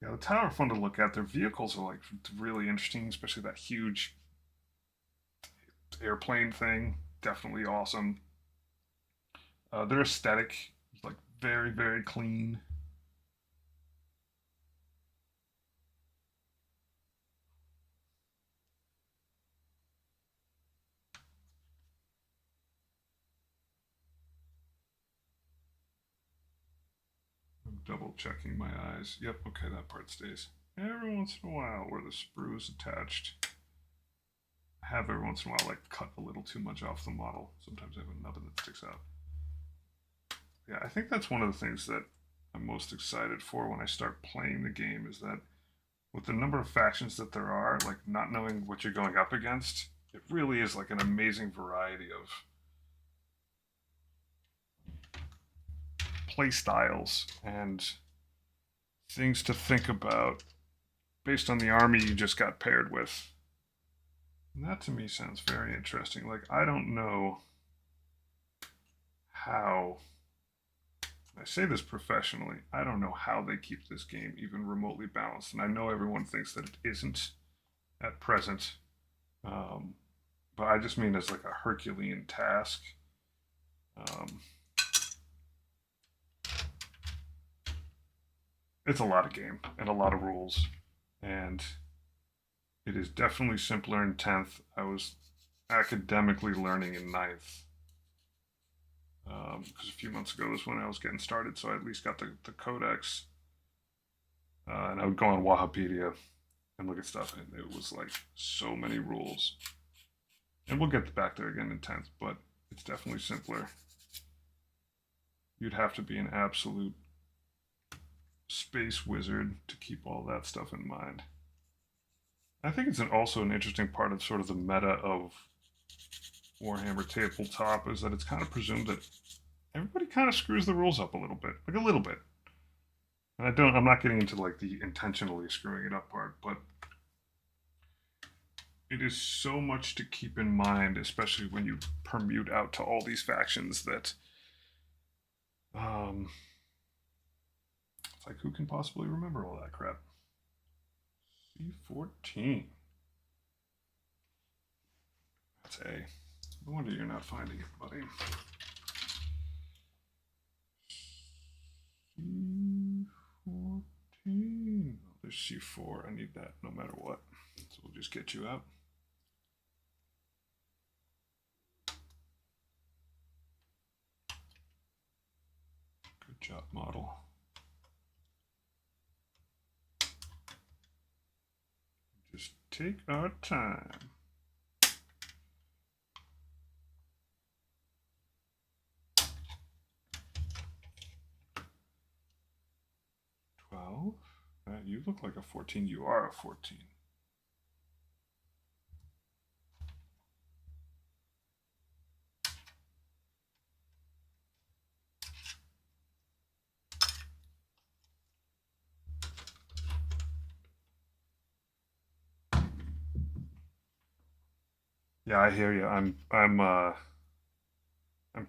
Yeah, the tower are fun to look at. Their vehicles are like really interesting, especially that huge airplane thing. Definitely awesome. Their aesthetic is like very, very clean. I'm double checking my eyes. Yep, okay, that part stays. Every once in a while, where the sprue is attached, I have every once in a while like cut a little too much off the model. Sometimes I have a nubbin that sticks out. Yeah, I think that's one of the things that I'm most excited for when I start playing the game is that with the number of factions that there are, like not knowing what you're going up against, it really is like an amazing variety of play styles and things to think about based on the army you just got paired with. And that to me sounds very interesting. Like, I don't know how, I say this professionally, I don't know how they keep this game even remotely balanced. And I know everyone thinks that it isn't at present. Um, but I just mean as like a Herculean task. Um, it's a lot of game and a lot of rules. And it is definitely simpler in 10th. I was academically learning in ninth. Because a few months ago was when I was getting started, so I at least got the codex. And I would go on Wahapedia and look at stuff, and it was like so many rules. And we'll get back there again in 10th, but it's definitely simpler. You'd have to be an absolute space wizard to keep all that stuff in mind. I think it's also an interesting part of sort of the meta of Warhammer Tabletop is that it's kind of presumed that everybody kind of screws the rules up a little bit, like a little bit. And I'm not getting into like the intentionally screwing it up part, but it is so much to keep in mind, especially when you permute out to all these factions that, it's like who can possibly remember all that crap? C14. That's A. No wonder you're not finding it, buddy. C14. Oh, there's C4. I need that no matter what. So we'll just get you out. Good job, model. Just take our time. 12. You look like a 14. You are a 14. Yeah, I hear you. I'm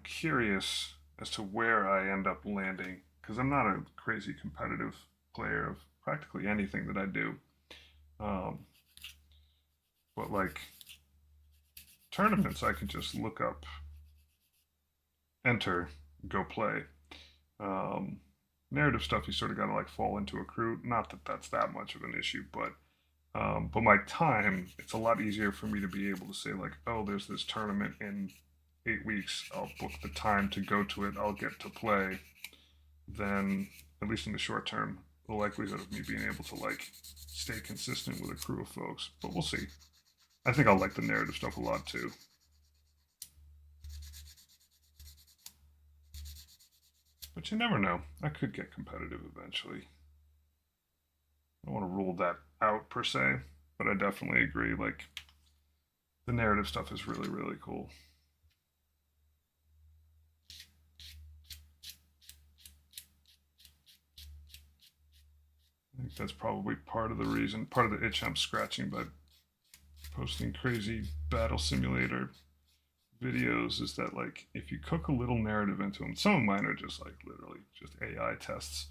curious as to where I end up landing because I'm not a crazy competitive player of practically anything that I do. Um, but like tournaments, I can just look up, enter, go play. Um, Narrative stuff, you sort of got to like fall into a crew. Not that that's that much of an issue, but my time, it's a lot easier for me to be able to say like, oh, there's this tournament in 8 weeks. I'll book the time to go to it. I'll get to play. Then, at least in the short term, the likelihood of me being able to like stay consistent with a crew of folks. But we'll see. I think I'll like the narrative stuff a lot too. But you never know. I could get competitive eventually. I don't want to rule that out per se, but I definitely agree. Like the narrative stuff is really, really cool. I think that's probably part of the reason, part of the itch I'm scratching by posting crazy battle simulator videos is that like if you cook a little narrative into them, some of mine are just like literally just AI tests.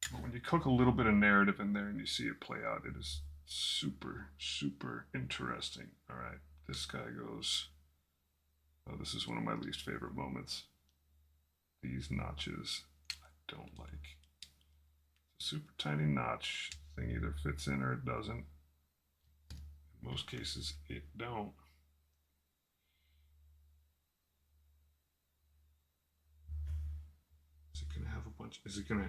But when you cook a little bit of narrative in there and you see it play out, it is super, super interesting. All right, this guy goes. Oh, this is one of my least favorite moments. These notches I don't like. It's a super tiny notch thing either fits in or it doesn't. In most cases, it don't. Is it gonna have a bunch? Is it gonna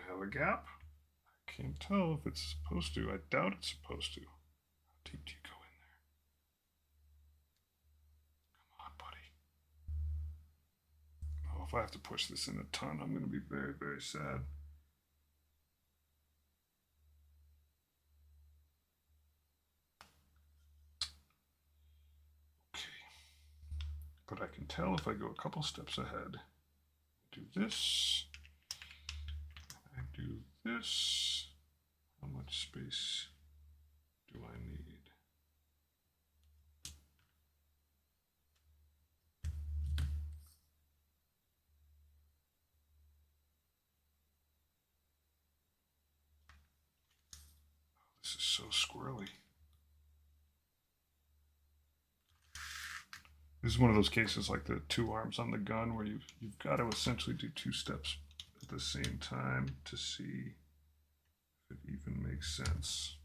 have a gap? I can't tell if it's supposed to. I doubt it's supposed to. How deep do you go in there? Come on, buddy. Oh, if I have to push this in a ton, I'm gonna be very, very sad. Okay. But I can tell if I go a couple steps ahead. Do this. I do this. How much space do I need? This is so squirrely. This is one of those cases like the two arms on the gun where you've got to essentially do two steps at the same time to see if it even makes sense.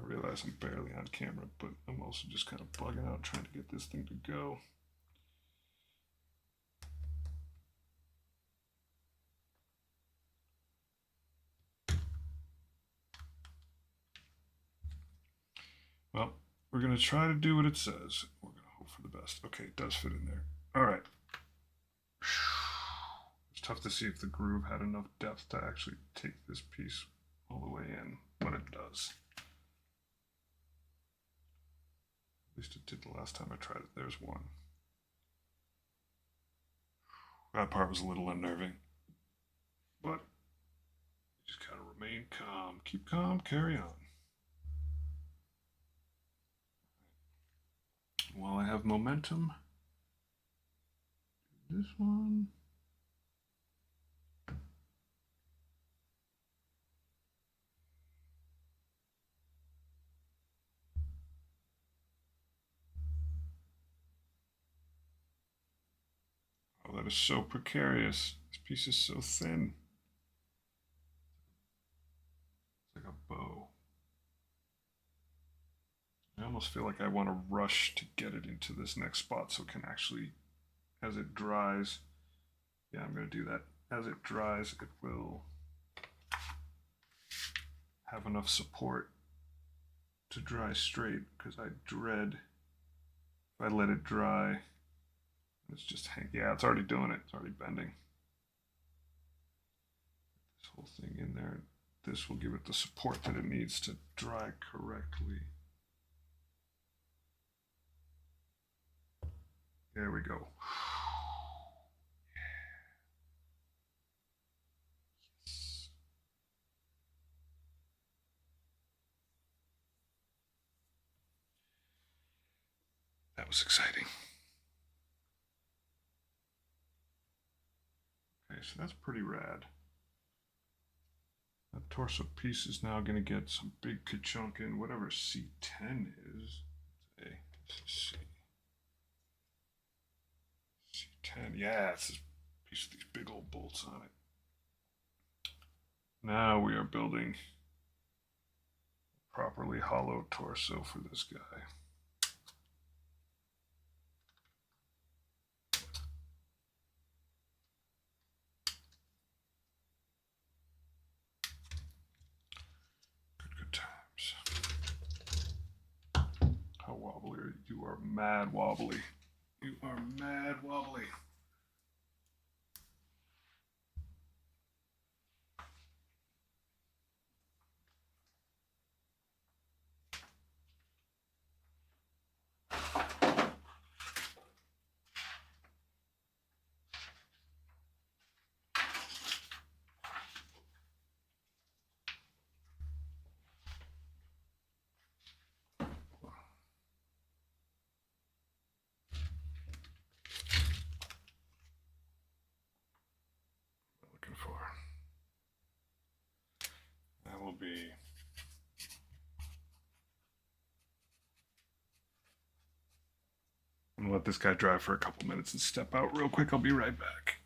I realize I'm barely on camera, but I'm also just kind of bugging out trying to get this thing to go. Well, we're going to try to do what it says. We're going to hope for the best. Okay, it does fit in there. All right. It's tough to see if the groove had enough depth to actually take this piece all the way in, but it does. At least it did the last time I tried it. There's one. That part was a little unnerving. But you just gotta remain calm. Keep calm, carry on. While I have momentum, this one. Oh, that is so precarious. This piece is so thin. It's like a bow. I almost feel like I want to rush to get it into this next spot so it can actually, as it dries, yeah, I'm going to do that. As it dries, it will have enough support to dry straight because I dread if I let it dry, it's just hang. Yeah, it's already doing it. It's already bending. whole thing in there. This will give it the support that it needs to dry correctly. There we go. Yes. That was exciting. Okay, so that's pretty rad. That torso piece is now going to get some big ka-chunk in whatever C10 is. Okay, this is C10. Yeah, it's this piece of these big old bolts on it. Now we are building a properly hollow torso for this guy. Good times. How wobbly are you? You are mad wobbly. You are mad wobbly. Looking for. That will be. I'm gonna let this guy dry for a couple minutes and step out real quick. I'll be right back.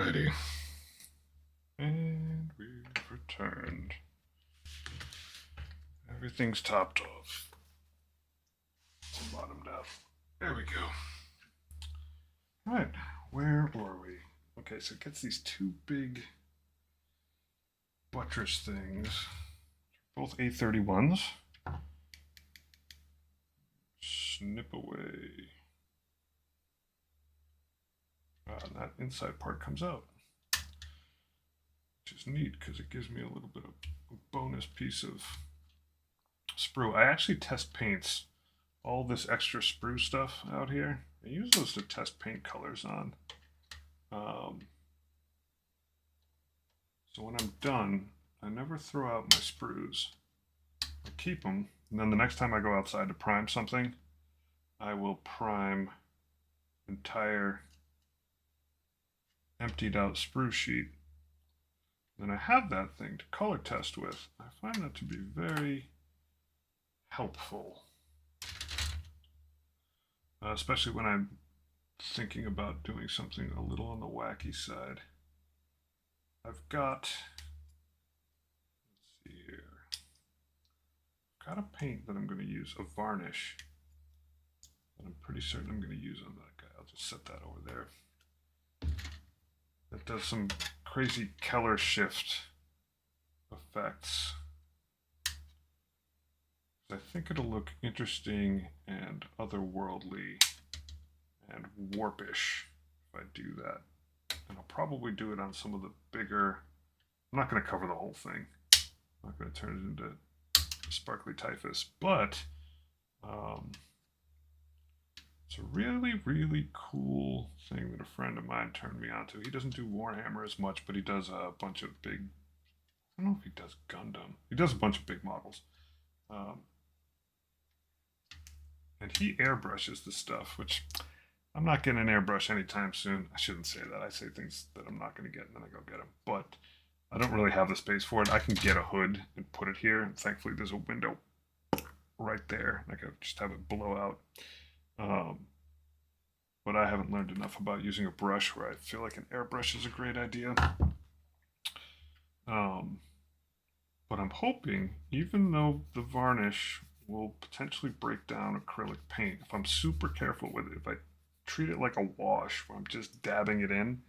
Alrighty. And we've returned. Everything's topped off. Bottomed out. There we go. Alright, where were we? Okay, so it gets these two big buttress things. Both A31s. Snip away. And that inside part comes out. Which is neat because it gives me a little bit of a bonus piece of sprue. I actually test paints. All this extra sprue stuff out here. I use those to test paint colors on. So when I'm done, I never throw out my sprues. I keep them, and then the next time I go outside to prime something, I will prime entire emptied out sprue sheet. Then I have that thing to color test with. I find that to be very helpful. Especially when I'm thinking about doing something a little on the wacky side. I've got, let's see here, I've got a paint that I'm going to use, a varnish, that I'm pretty certain I'm going to use on that guy. I'll just set that over there. That does some crazy color shift effects. I think it'll look interesting and otherworldly and warpish if I do that. And I'll probably do it on some of the bigger, I'm not going to cover the whole thing. I'm not going to turn it into sparkly typhus, but it's a really, really cool thing that a friend of mine turned me on to. He doesn't do Warhammer as much, but he does a bunch of big, I don't know if he does Gundam. He does a bunch of big models. And he airbrushes the stuff, which I'm not getting an airbrush anytime soon. I shouldn't say that. I say things that I'm not going to get and then I go get them. But I don't really have the space for it. I can get a hood and put it here. And thankfully, there's a window right there. I can just have it blow out. But I haven't learned enough about using a brush where I feel like an airbrush is a great idea. But I'm hoping, even though the varnish will potentially break down acrylic paint, if I'm super careful with it, if I treat it like a wash where I'm just dabbing it in,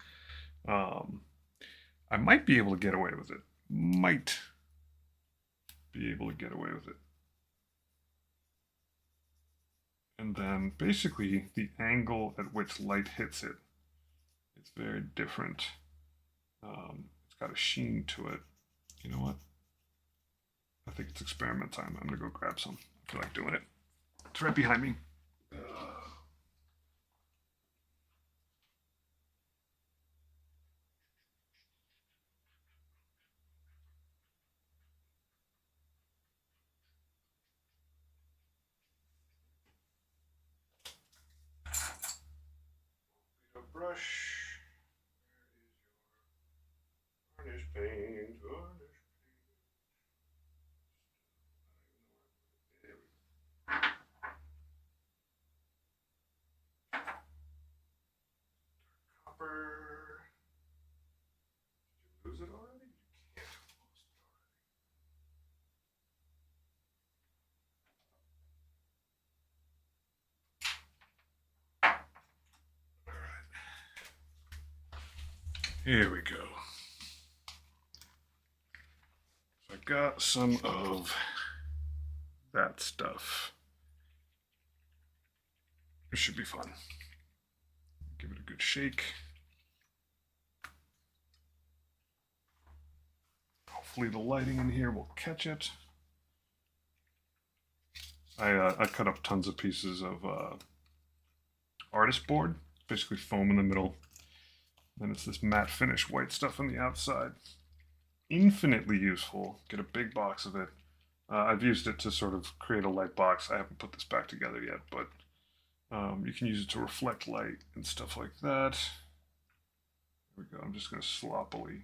I might be able to get away with it. Might be able to get away with it. And then basically the angle at which light hits it is very different. It's got a sheen to it. You know what? I think it's experiment time. I'm going to go grab some. I feel like doing it. It's right behind me. Brush. Where is your varnish paint? Varnish paint. There we go. Copper. Did you lose it already? You can't have lost it already. Alright. Here we go. So I got some of that stuff. It should be fun. Give it a good shake. Hopefully the lighting in here will catch it. I cut up tons of pieces of artist board, basically foam in the middle. Then it's this matte finish white stuff on the outside. Infinitely useful. Get a big box of it. I've used it to sort of create a light box. I haven't put this back together yet, but you can use it to reflect light and stuff like that. There we go. I'm just going to sloppily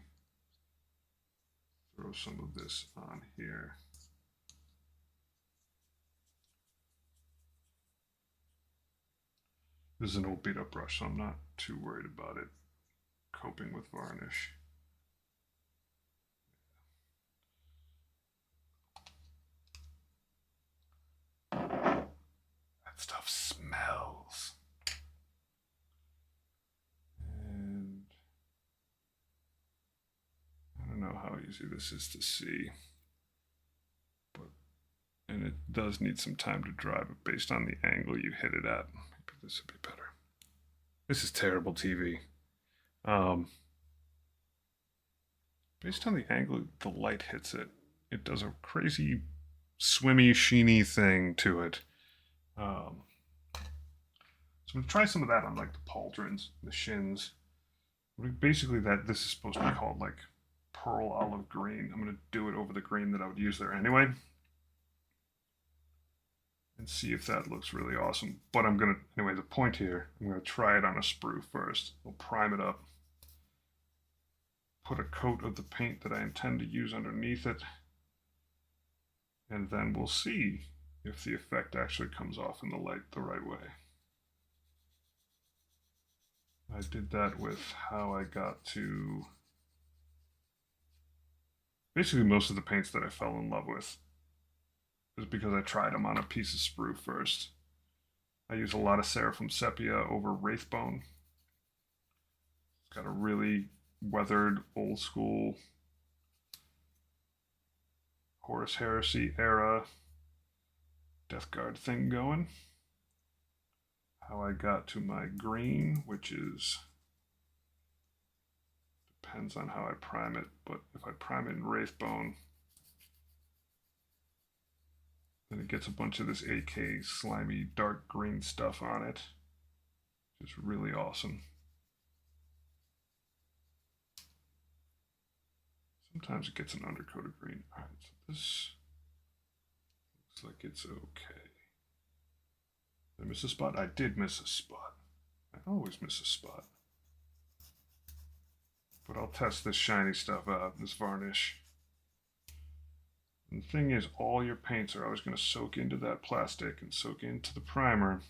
throw some of this on here. This is an old beat up brush, so I'm not too worried about it coping with varnish. That stuff smells. And I don't know how easy this is to see, but and it does need some time to dry, but based on the angle you hit it at, maybe this would be better. This is terrible TV. Based on the angle the light hits it, it does a crazy swimmy, sheeny thing to it. So I'm gonna try some of that on like the pauldrons, the shins. Basically, this is supposed to be called like pearl olive green. I'm gonna do it over the green that I would use there anyway, and see if that looks really awesome. But anyway, the point here, I'm gonna try it on a sprue first. We'll prime it up, put a coat of the paint that I intend to use underneath it, and then we'll see if the effect actually comes off in the light the right way. I did that with how I got to basically most of the paints that I fell in love with is because I tried them on a piece of sprue first. I use a lot of Seraphim Sepia over Wraithbone. It's got a really weathered, old school Horus Heresy era Death Guard thing going. How I got to my green, which is depends on how I prime it, but if I prime it in Wraithbone, then it gets a bunch of this AK slimy dark green stuff on it, which is really awesome. Sometimes it gets an undercoat of green. All right, so this looks like it's okay. Did I miss a spot? I did miss a spot. I always miss a spot. But I'll test this shiny stuff out, this varnish. And the thing is, all your paints are always going to soak into that plastic and soak into the primer.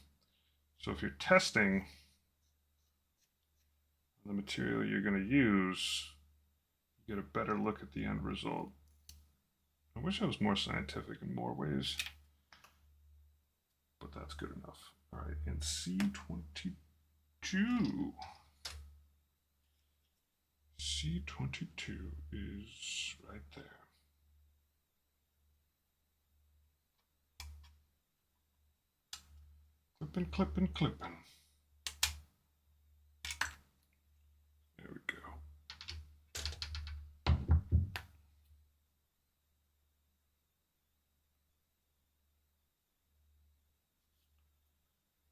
So if you're testing the material you're going to use, you get a better look at the end result. I wish I was more scientific in more ways, but that's good enough. All right, and C22. C22 is right there. Clipping, clipping, clipping. There we go.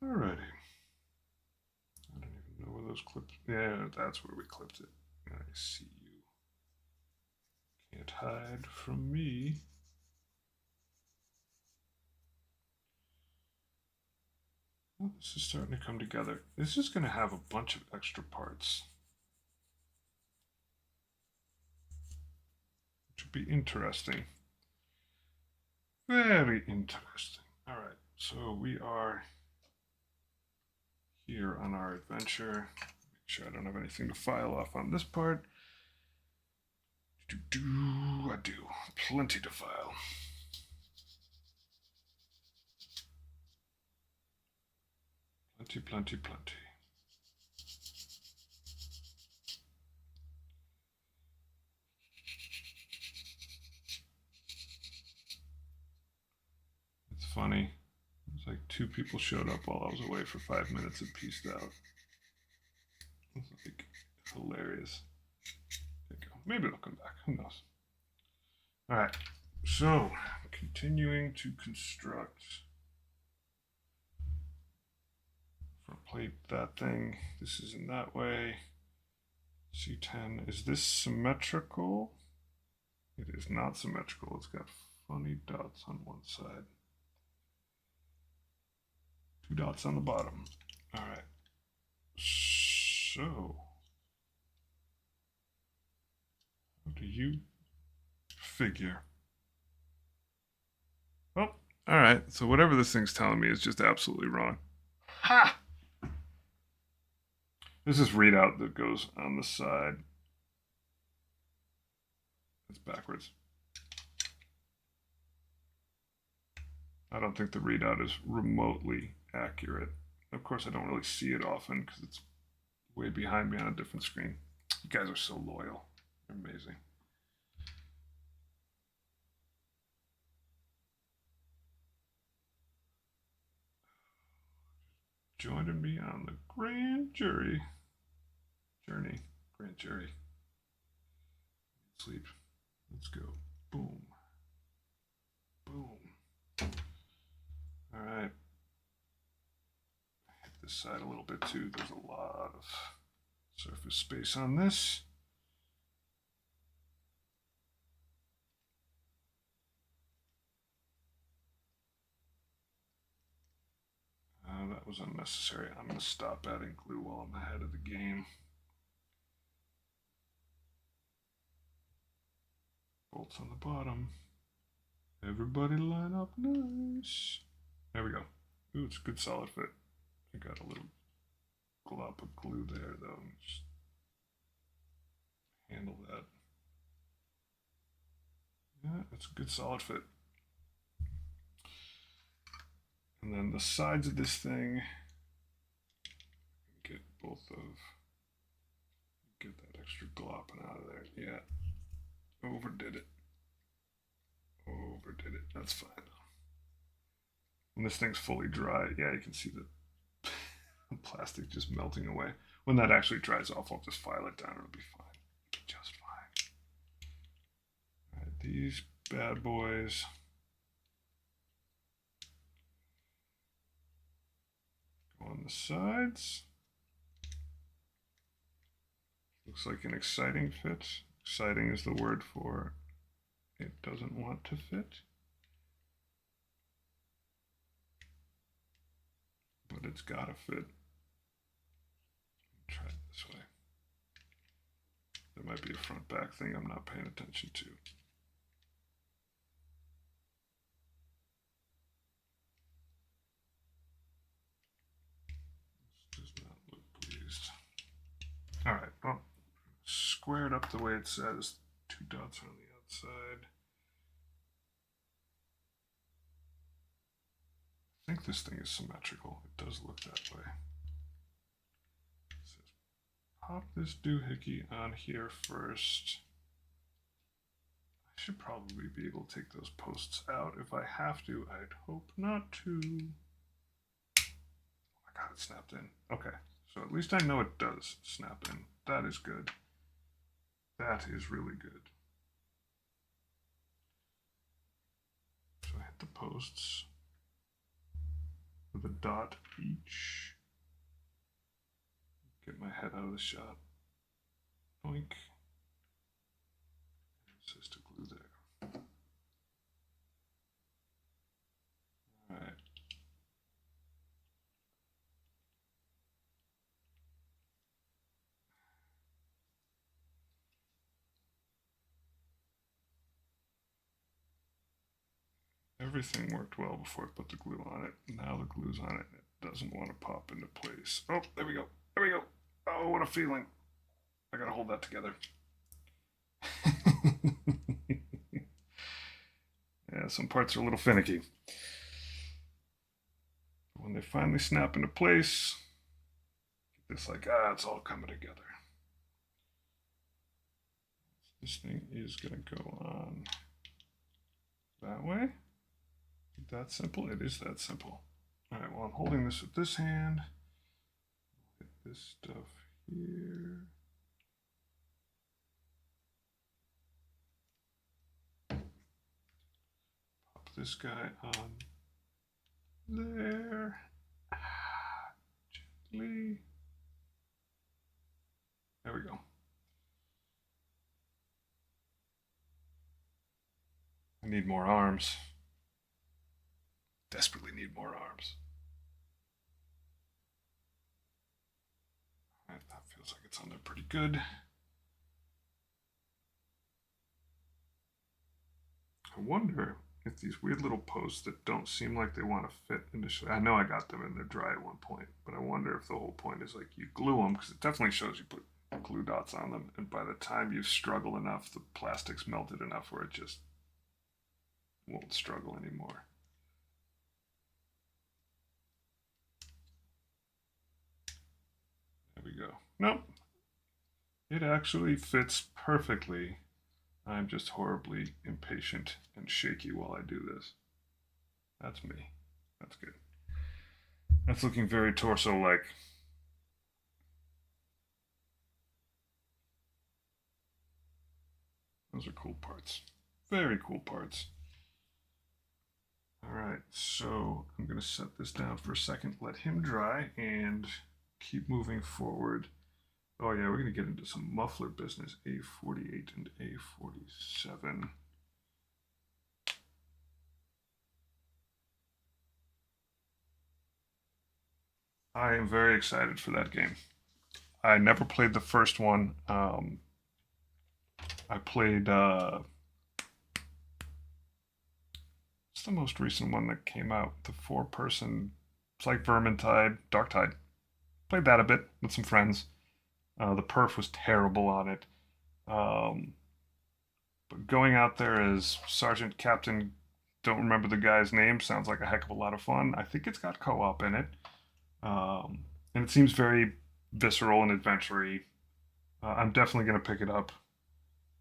Alrighty. I don't even know where those clips. Yeah, that's where we clipped it. I see you. Can't hide from me. Well, this is starting to come together. This is going to have a bunch of extra parts, which will be interesting. Very interesting. All right, so we are here on our adventure. Make sure I don't have anything to file off on this part. I do. Plenty to file. Plenty, plenty, plenty. It's funny. It's like 2 people showed up while I was away for 5 minutes and pieced out. It's like hilarious. There you go. Maybe it'll come back. Who knows? All right. So, continuing to construct. Front plate that thing. This is in that way. C10. Is this symmetrical? It is not symmetrical. It's got funny dots on one side. 2 dots on the bottom. All right. So, how do you figure? Well, all right. So whatever this thing's telling me is just absolutely wrong. Ha! There's this readout that goes on the side. It's backwards. I don't think the readout is remotely accurate. Of course, I don't really see it often because it's way behind me on a different screen. You guys are so loyal. You're amazing. Joining me on the grand jury. Grand jury. Sleep. Let's go. Boom. Boom. All right. Hit this side a little bit too. There's a lot of surface space on this. That was unnecessary. I'm going to stop adding glue while I'm ahead of the game. Bolts on the bottom. Everybody line up nice. There we go. Ooh, it's a good solid fit. I got a little glop of glue there though. Just handle that. Yeah, it's a good solid fit. And then the sides of this thing, get both of, get that extra glopping out of there. Yeah, overdid it. Overdid it. That's fine. When this thing's fully dry, yeah, you can see the plastic just melting away. When that actually dries off, I'll just file it down. It'll be fine. Just fine. All right, these bad boys. On the sides. Looks like an exciting fit. Exciting is the word for it doesn't want to fit. But it's gotta fit. Try it this way. There might be a front back thing I'm not paying attention to. This does not look pleased. All right, well, square it up the way it says. 2 dots on the outside. I think this thing is symmetrical. It does look that way. It says, pop this doohickey on here first. I should probably be able to take those posts out. If I have to, I'd hope not to. Oh my god, it snapped in. Okay, so at least I know it does snap in. That is good. That is really good. So I hit the posts with a dot each. Get my head out of the shot. Boink. It says to glue there. All right. Everything worked well before I put the glue on it. Now the glue's on it. It doesn't want to pop into place. Oh, there we go. There we go. Oh, what a feeling. I gotta hold that together. Yeah, some parts are a little finicky. But when they finally snap into place, it's like, it's all coming together. This thing is gonna go on that way. That simple? It is that simple. All right, well, I'm holding this with this hand. Hit this stuff here. Pop this guy on there. Gently. There we go. I need more arms. Desperately need more arms. All right, that feels like it's on there pretty good. I wonder if these weird little posts that don't seem like they want to fit initially, I know I got them in there dry at one point, but I wonder if the whole point is like you glue them, because it definitely shows you put glue dots on them, and by the time you struggle enough, the plastic's melted enough where it just won't struggle anymore. There we go. Nope. It actually fits perfectly. I'm just horribly impatient and shaky while I do this. That's me. That's good. That's looking very torso-like. Those are cool parts. Very cool parts. All right, so I'm going to set this down for a second, let him dry, and keep moving forward. Oh yeah, we're going to get into some muffler business, A48 and A47. I am very excited for that game. I never played the first one. I played, what's the most recent one that came out? The four-person, it's like Vermintide, Darktide. Played that a bit with some friends. The perf was terrible on it. Um, but going out there as Sergeant Captain, don't remember the guy's name, sounds like a heck of a lot of fun. I think it's got co-op in it. And it seems very visceral and adventure-y. I'm definitely going to pick it up.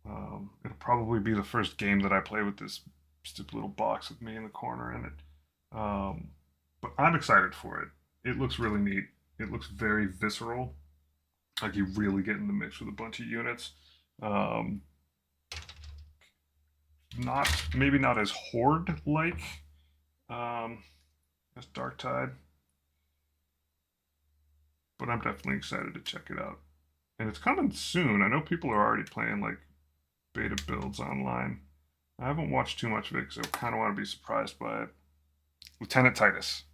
It'll probably be the first game that I play with this stupid little box with me in the corner in it. But I'm excited for it. It looks really neat. It looks very visceral. Like you really get in the mix with a bunch of units. Um, not maybe not as horde like as Dark Tide, but I'm definitely excited to check it out. And it's coming soon. I know people are already playing like beta builds online. I haven't watched too much of it because I kind of want to be surprised by it. Lieutenant Titus.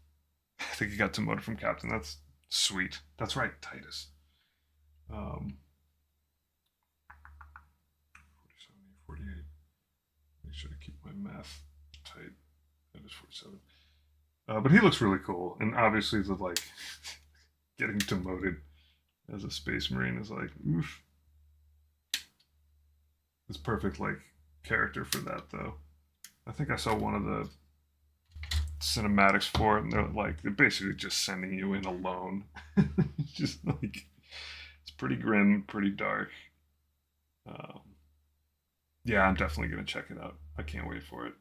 I think he got demoted from captain. That's sweet. That's right, Titus. 47, 48. Make sure to keep my math tight. That is 47. But he looks really cool, and obviously the like getting demoted as a space marine is like oof. It's perfect like character for that though. I think I saw one of the cinematics for it, and they're basically just sending you in alone. Just like it's pretty grim, pretty dark. Um, yeah, I'm definitely gonna check it out. I can't wait for it.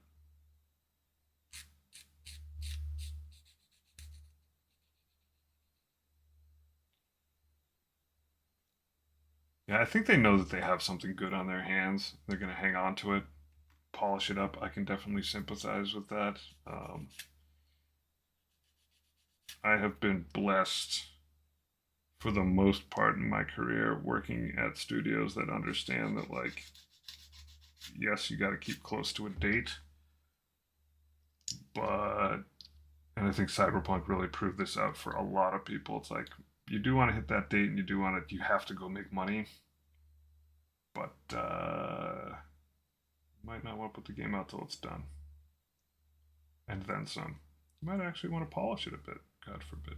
Yeah, I think they know that they have something good on their hands. They're gonna hang on to it, polish it up. I can definitely sympathize with that. I have been blessed for the most part in my career working at studios that understand that like yes, you got to keep close to a date, but and I think Cyberpunk really proved this out for a lot of people. It's like you do want to hit that date and you do want to you have to go make money, but you might not want to put the game out till it's done, and then some. You might actually want to polish it a bit. God forbid.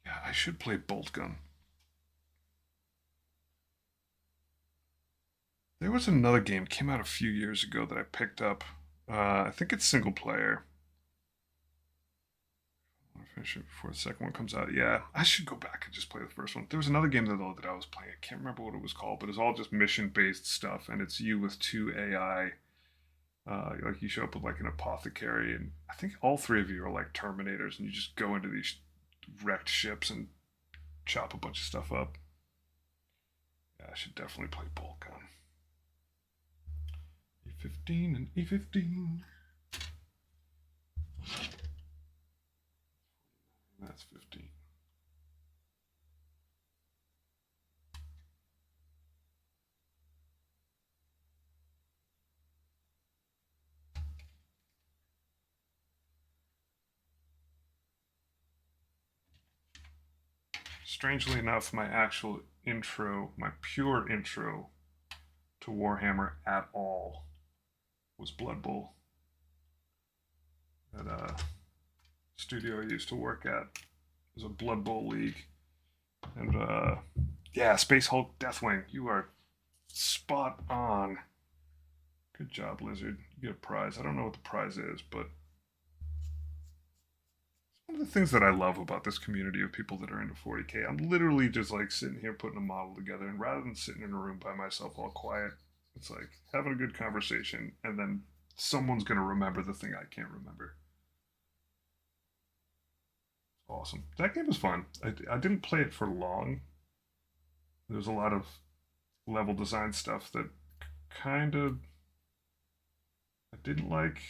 Yeah, I should play Bolt Gun. There was another game came out a few years ago that I picked up. I think it's single player. I want to finish it before the second one comes out. Yeah, I should go back and just play the first one. There was another game though that I was playing. I can't remember what it was called, but it's all just mission based stuff, and it's you with two AI. Like you show up with like an apothecary, and I think all three of you are like Terminators, and you just go into these wrecked ships and chop a bunch of stuff up. Yeah, I should definitely play Bolt Gun. E15 and E15. That's 15. Strangely enough, my actual intro, my pure intro to Warhammer at all was Blood Bowl. At a studio I used to work at, it was a Blood Bowl league. And yeah, Space Hulk Deathwing, you are spot on. Good job, Lizard. You get a prize. I don't know what the prize is, but one of the things that I love about this community of people that are into 40K, I'm literally just like sitting here putting a model together, and rather than sitting in a room by myself all quiet, it's like having a good conversation, and then someone's going to remember the thing I can't remember. Awesome. That game was fun. I didn't play it for long. There was a lot of level design stuff that kind of I didn't like.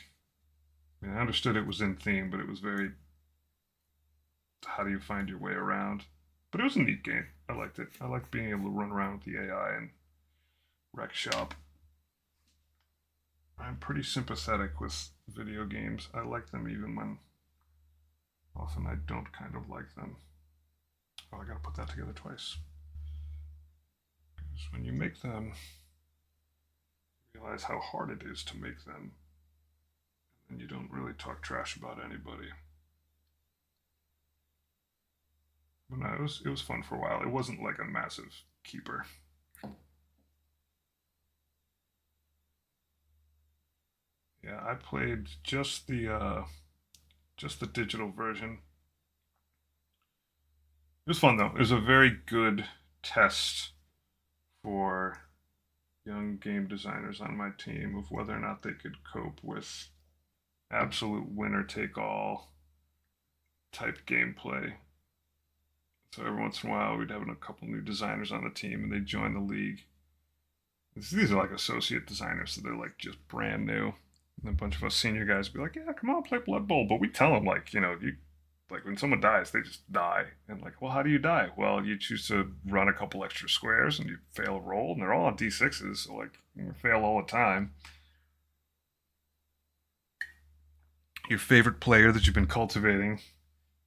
I mean, I understood it was in theme, but it was very how do you find your way around? But it was a neat game. I liked it. I liked being able to run around with the AI and wreck shop. I'm pretty sympathetic with video games. I like them even when often I don't kind of like them. Oh, I gotta put that together twice. Because when you make them, you realize how hard it is to make them, and you don't really talk trash about anybody. But no, it was fun for a while. It wasn't like a massive keeper. Yeah, I played just the digital version. It was fun though. It was a very good test for young game designers on my team of whether or not they could cope with absolute winner take all type gameplay. So every once in a while, we'd have a couple new designers on the team, and they'd join the league. These are like associate designers, so they're like just brand new. And a bunch of us senior guys would be like, "Yeah, come on, play Blood Bowl." But we tell them like, you like when someone dies, they just die. And like, well, how do you die? Well, you choose to run a couple extra squares, and you fail a roll, and they're all on d6s, so like you fail all the time. Your favorite player that you've been cultivating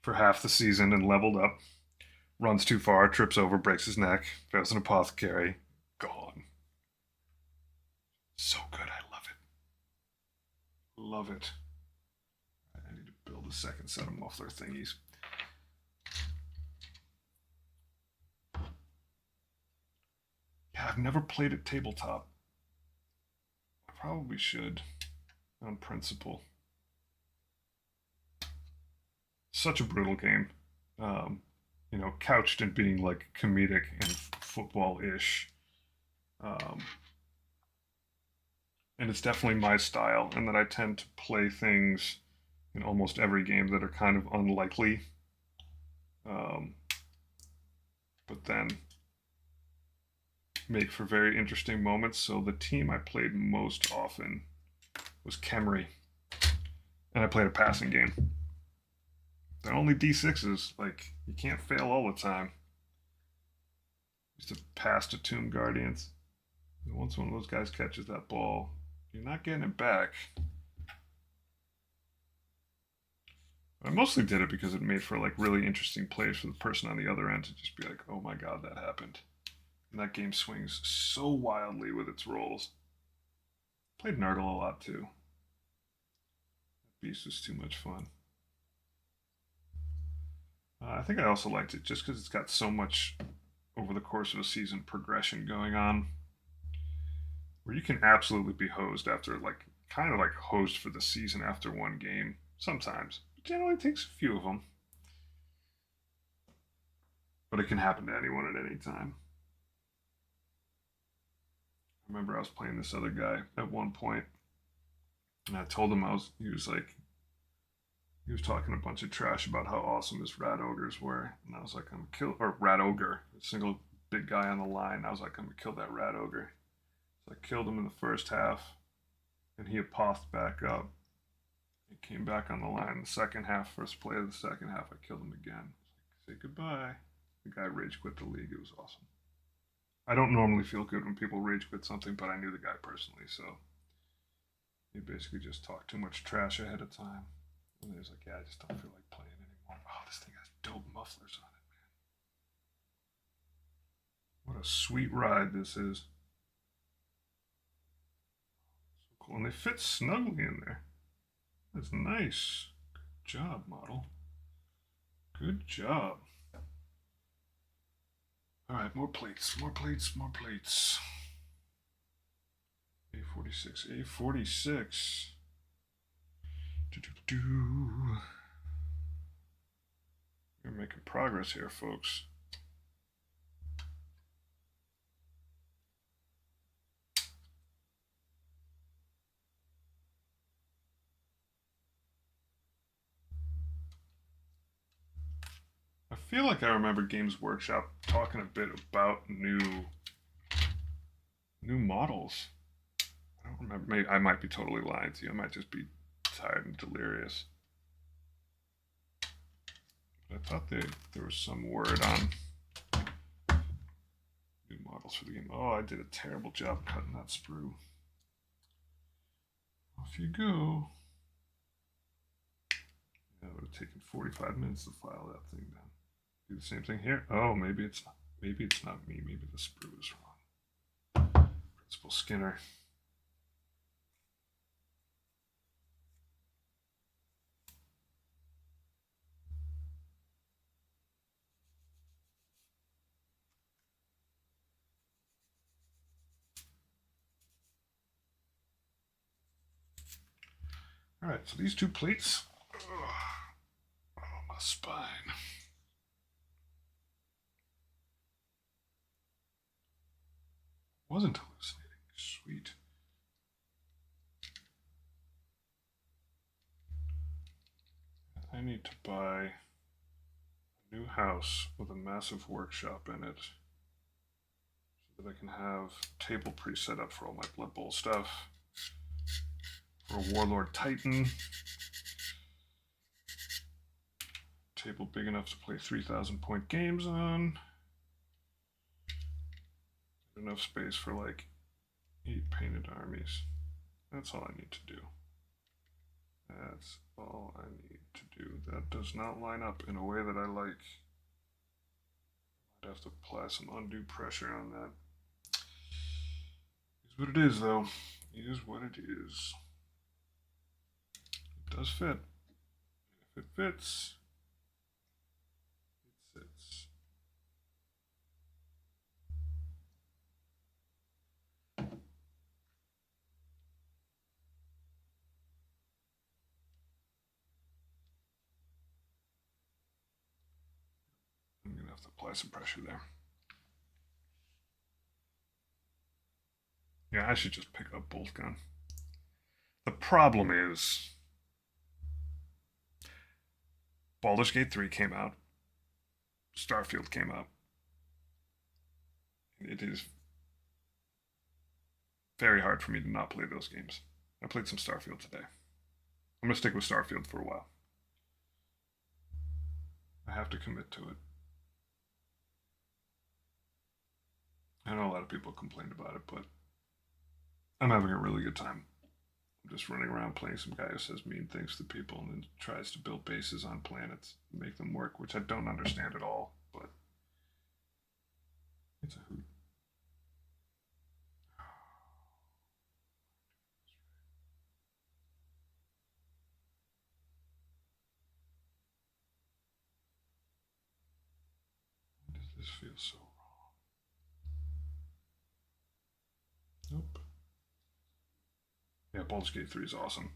for half the season and leveled up runs too far, trips over, breaks his neck, fails an apothecary, gone. So good, I love it. Love it. I need to build a second set of muffler thingies. Yeah, I've never played it tabletop. I probably should, on principle. Such a brutal game. Couched in being like comedic and football-ish. Um, and it's definitely my style, and that I tend to play things in almost every game that are kind of unlikely, um, but then make for very interesting moments. So the team I played most often was Kemry, and I played a passing game. They're only D6s, like you can't fail all the time. Used to pass to Tomb Guardians. And once one of those guys catches that ball, you're not getting it back. I mostly did it because it made for like really interesting plays for the person on the other end to just be like, "Oh my god, that happened." And that game swings so wildly with its rolls. Played Nurgle a lot too. That beast was too much fun. I think I also liked it just because it's got so much over the course of a season progression going on, where you can absolutely be hosed after like kind of like hosed for the season after one game sometimes. It generally takes a few of them, but it can happen to anyone at any time. I remember I was playing this other guy at one point, and I told him he was talking a bunch of trash about how awesome his rat ogres were, and I was like, I'm kill or rat ogre, a single big guy on the line. I was like, I'm gonna kill that rat ogre. So I killed him in the first half, and he apothed back up. He came back on the line in the second half. First play of the second half, I killed him again. I was like, say goodbye. The guy rage quit the league. It was awesome. I don't normally feel good when people rage quit something, but I knew the guy personally, so he basically just talked too much trash ahead of time. And he was like, "Yeah, I just don't feel like playing anymore." Oh, this thing has dope mufflers on it, What a sweet ride this is. So cool. And they fit snugly in there. That's nice. Good job, model. Good job. All right, more plates, more plates, more plates. A46, A46. We're making progress here, folks. I feel like I remember Games Workshop talking a bit about new models. I don't remember. Maybe I might be totally lying to you. I might just be tired and delirious. But I thought there was some word on new models for the game. Oh, I did a terrible job cutting that sprue. Off you go. Yeah, it would have taken 45 minutes to file that thing down. Do the same thing here. Oh, maybe it's not me. Maybe the sprue is wrong. Principal Skinner. All right, so these two plates. Oh, my spine. Wasn't hallucinating. Sweet. I need to buy a new house with a massive workshop in it so that I can have a table pre-set up for all my Blood Bowl stuff. For a Warlord Titan. Table big enough to play 3,000 point games on. Enough space for like 8 painted armies. That's all I need to do. That's all I need to do. That does not line up in a way that I like. I'd have to apply some undue pressure on that. It is what it is, though. It is what it is. It does fit. If it fits, it sits. I'm going to have to apply some pressure there. Yeah, I should just pick up Bolt Gun. The problem is Baldur's Gate 3 came out. Starfield came out. It is very hard for me to not play those games. I played some Starfield today. I'm going to stick with Starfield for a while. I have to commit to it. I know a lot of people complained about it, but I'm having a really good time. I'm just running around playing some guy who says mean things to people and then tries to build bases on planets and make them work, which I don't understand at all, but it's a hoot. Why does this feel so wrong? Nope. Yeah, Baldur's Gate 3 is awesome.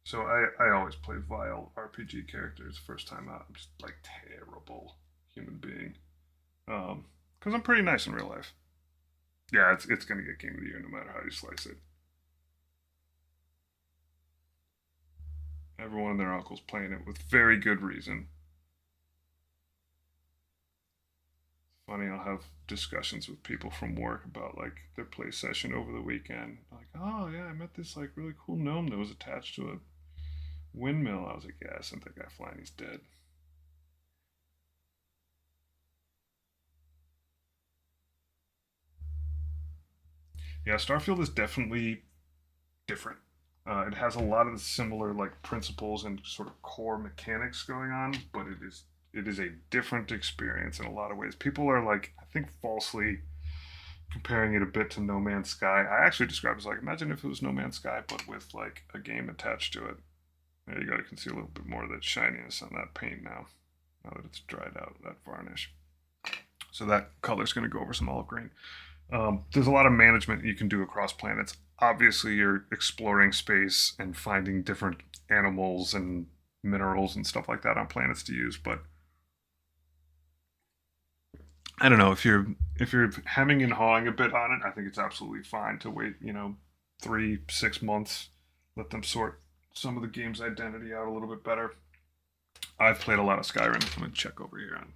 So I always play vile RPG characters first time out. I'm just like terrible human being. Because I'm pretty nice in real life. Yeah, it's gonna get Game of the Year no matter how you slice it. Everyone and their uncle's playing it with very good reason. Funny, I'll have discussions with people from work about like their play session over the weekend. Like, oh yeah, I met this like really cool gnome that was attached to a windmill. I was like, yeah, I sent that guy flying. He's dead. Yeah, Starfield is definitely different. It has a lot of the similar like principles and sort of core mechanics going on, but it is it is a different experience in a lot of ways. People are like, I think falsely comparing it a bit to No Man's Sky. I actually describe it as like, imagine if it was No Man's Sky, but with like a game attached to it. There you go. You can see a little bit more of that shininess on that paint now, now that it's dried out, that varnish. So that color is going to go over some olive green. There's a lot of management you can do across planets. Obviously, you're exploring space and finding different animals and minerals and stuff like that on planets to use. But I don't know if you're hemming and hawing a bit on it. I think it's absolutely fine to wait. 3 6 months, let them sort some of the game's identity out a little bit better. I've played a lot of Skyrim. I'm gonna check over here on.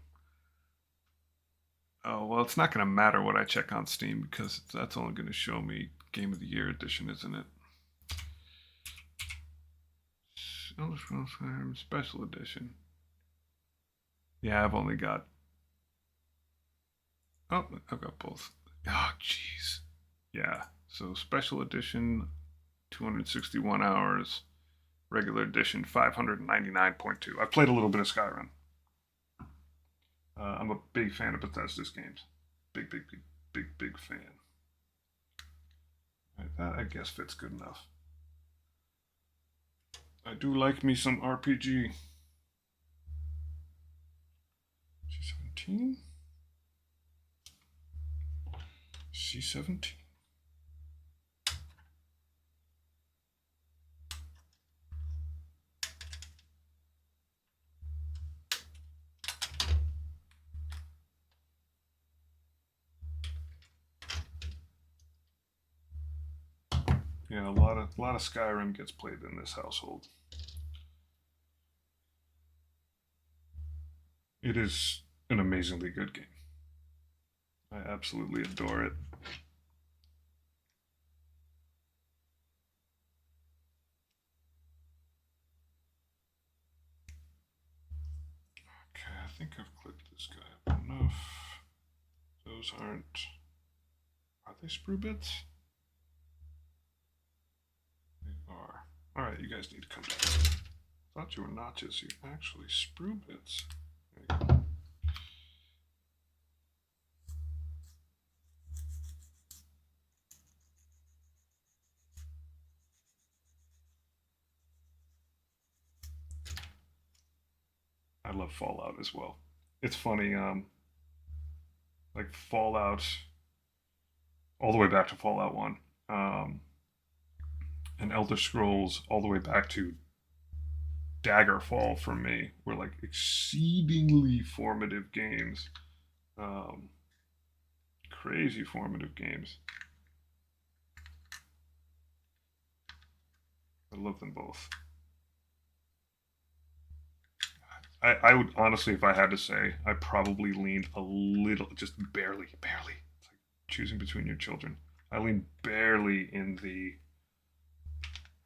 Oh well, it's not gonna matter what I check on Steam because that's only gonna show me Game of the Year edition, isn't it? Special edition. Yeah, I've only got. Oh, I've got both. Oh, jeez. Yeah. So special edition, 261 hours. Regular edition, 599.2. I've played a little bit of Skyrim. I'm a big fan of Bethesda's games. Big, big, big, big, big fan. Right, that I guess fits good enough. I do like me some RPG. C17? C17? Yeah, a lot of Skyrim gets played in this household. It is an amazingly good game. I absolutely adore it. Okay, I think I've clicked this guy up enough. Those aren't. Are they sprue bits? They are. Alright, you guys need to come back. I thought you were notches. You're actually sprue bits. There you go. I love Fallout as well. It's funny, like Fallout, all the way back to Fallout 1, and Elder Scrolls, all the way back to Daggerfall for me, were like exceedingly formative games. Um, Crazy formative games. I love them both. I would honestly, if I had to say, I probably lean a little, just barely, barely. It's like choosing between your children. I lean barely in the.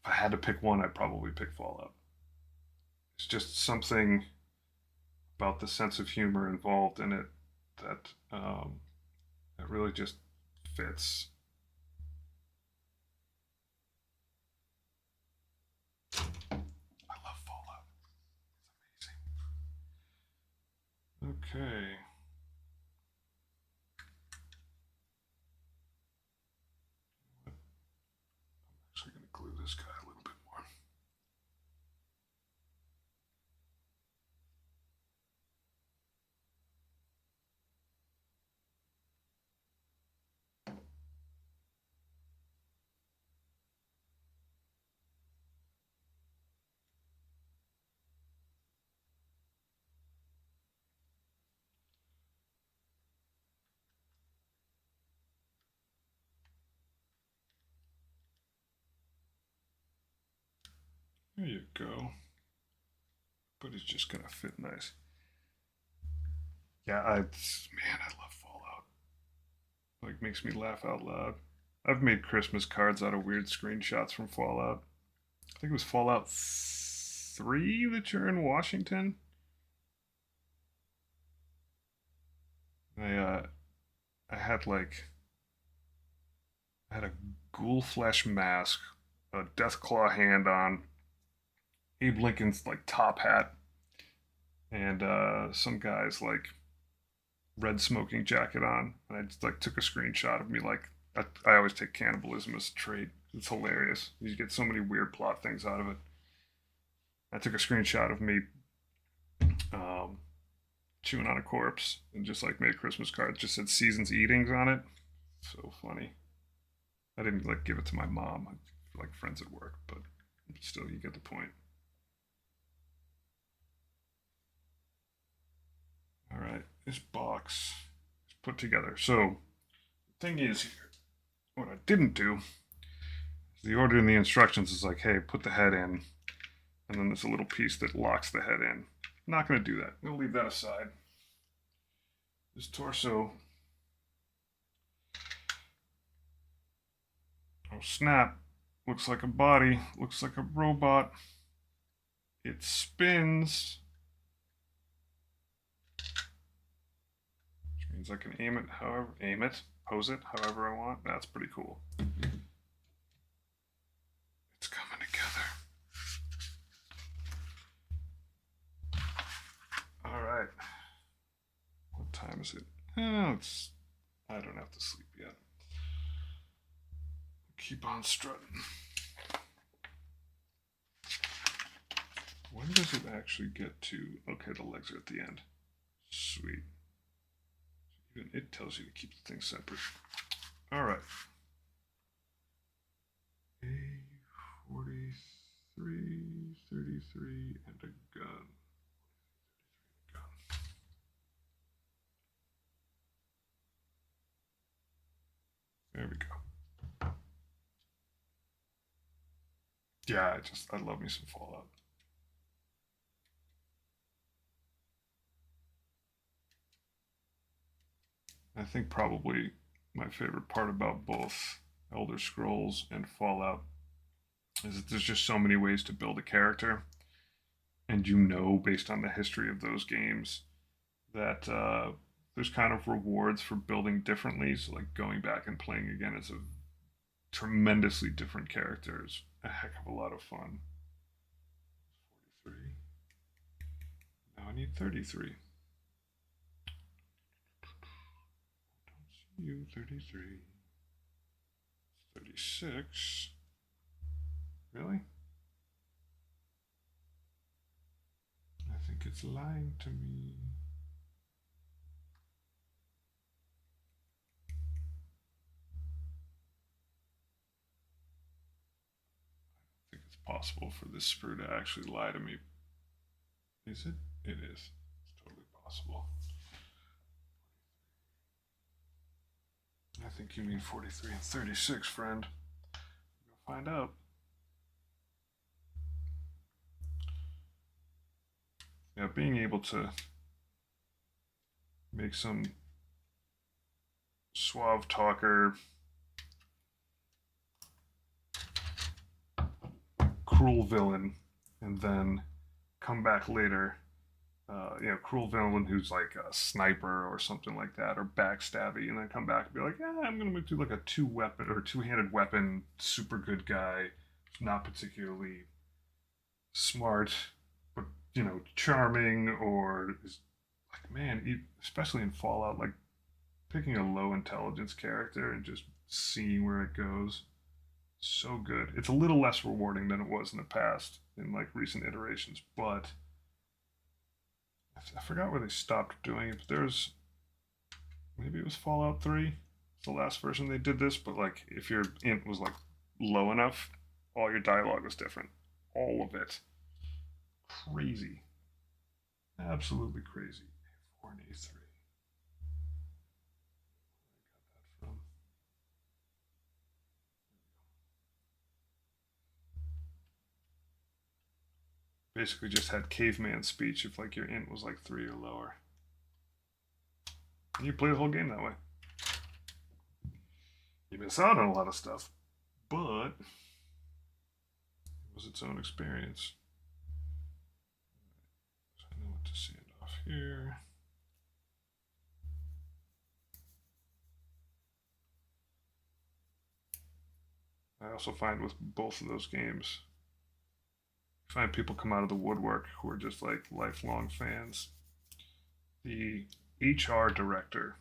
If I had to pick one, I'd probably pick Fallout. It's just something about the sense of humor involved in it that that really just fits. I love Fallout. It's amazing. Okay. I'm actually going to glue this guy a little bit more. There you go. But it's just going to fit nice. Yeah, man, I love Fallout. Like makes me laugh out loud. I've made Christmas cards out of weird screenshots from Fallout. I think it was Fallout 3 that you're in Washington. I I had like I had a ghoul flesh mask, a death claw hand on, Abe Lincoln's like top hat, and some guy's like red smoking jacket on, and I just like took a screenshot of me like I always take cannibalism as a trait. It's hilarious. You get so many weird plot things out of it. I took a screenshot of me um, chewing on a corpse and just like made a Christmas card. It just said seasons eatings on it. So funny. I didn't like give it to my mom. I like friends at work, but still, you get the point. All right, this box is put together. So the thing is here, what I didn't do is the order in the instructions is like, hey, put the head in, and then there's a little piece that locks the head in. I'm not going to do that. I'm going to leave that aside. This torso, oh snap, looks like a body, looks like a robot. It spins, which means I can pose it however I want. That's pretty cool. It's coming together. All right. What time is it? I don't have to sleep yet. Keep on strutting. When does it actually get to? Okay, the legs are at the end. Sweet. Even it tells you to keep the thing separate. All right. A43, 33, and a gun. There we go. Yeah, I love me some Fallout. I think probably my favorite part about both Elder Scrolls and Fallout is that there's just so many ways to build a character, and you know, based on the history of those games, that there's kind of rewards for building differently. So, like going back and playing again as a tremendously different character is a heck of a lot of fun. 43. Now I need 33. Don't see you, 33. 36. Really? I think it's lying to me. I think it's possible for this sprue to actually lie to me. Is it? It is. It's totally possible. I think you mean 43 and 36, friend. We'll find out. Yeah, being able to make some suave talker, cruel villain, and then come back later. Cruel villain who's like a sniper or something like that, or backstabby, and then come back and be like, yeah, I'm gonna do like a two-handed weapon, super good guy, not particularly smart, but charming, or is like, man, especially in Fallout, like picking a low intelligence character and just seeing where it goes. So good. It's a little less rewarding than it was in the past in like recent iterations, but I forgot where they stopped doing it. But there's maybe it was Fallout 3. It's the last version they did this, but like if your int was like low enough, all your dialogue was different. All of it. Crazy. Absolutely crazy. A4 and A3. I got that from. Basically just had caveman speech if like your int was like 3 or lower. And you play the whole game that way. You miss out on a lot of stuff, but it was its own experience. So I know what to sand off here. I also find with both of those games, find people come out of the woodwork who are just like lifelong fans. The HR director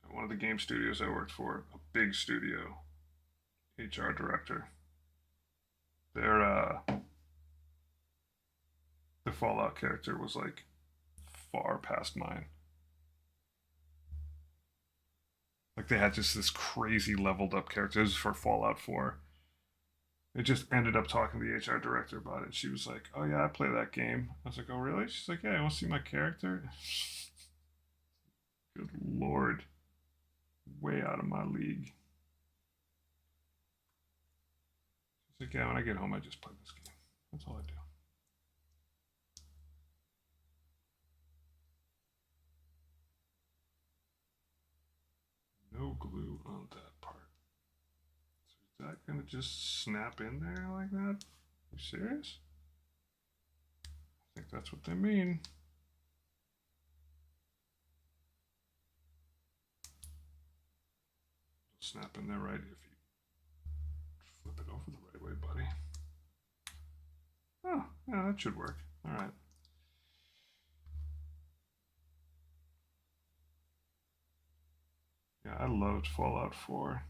at one of the game studios I worked for, a big studio, HR director, their the Fallout character was like far past mine. Like they had just this crazy leveled up character. This is for Fallout 4. It just ended up talking to the HR director about it. She was like, "Oh yeah, I play that game." I was like, "Oh really?" She's like, "Yeah, you want to see my character?" Good lord, way out of my league. She's like, "Yeah, when I get home, I just play this game. That's all I do." No glue on that part. So is that gonna just snap in there like that? You serious? I think that's what they mean. Snap in there right if you flip it over the right way, buddy. Oh, yeah, that should work. All right. Yeah, I loved Fallout 4.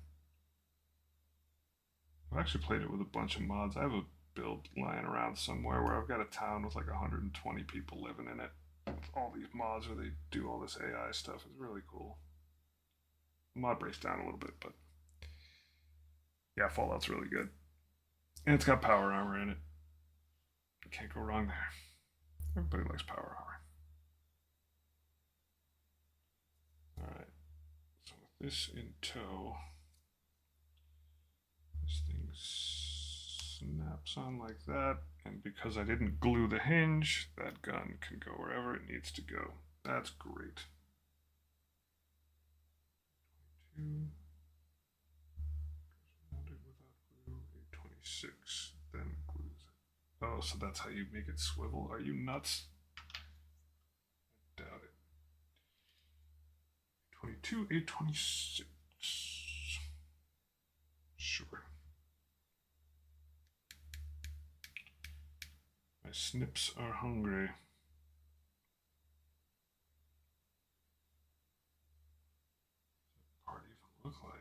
I've actually played it with a bunch of mods. I have a build lying around somewhere where I've got a town with like 120 people living in it with all these mods where they do all this AI stuff. It's really cool. The mod breaks down a little bit, but yeah, Fallout's really good. And it's got power armor in it. Can't go wrong there. Everybody likes power armor. Alright, so with this in tow, this thing snaps on like that, and because I didn't glue the hinge, that gun can go wherever it needs to go. That's great. 22. Around it without glue. 826. Then glues it. Oh, so that's how you make it swivel? Are you nuts? I doubt it. 22, 826. Sure. My snips are hungry. What does that part even look like?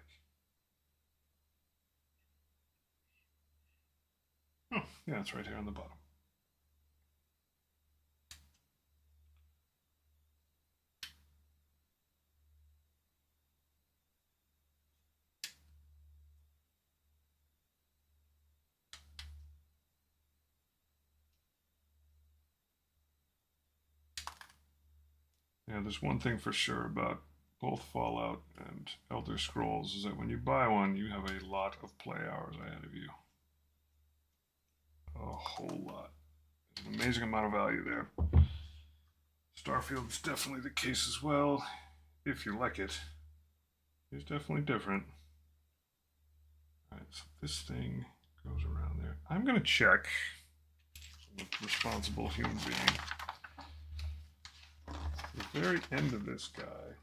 Oh, yeah, it's right here on the bottom. Yeah, there's one thing for sure about both Fallout and Elder Scrolls is that when you buy one, you have a lot of play hours ahead of you. A whole lot. There's an amazing amount of value there. Starfield's definitely the case as well, if you like it. It's definitely different. Alright, so this thing goes around there. I'm gonna check with responsible human being. The very end of this guy.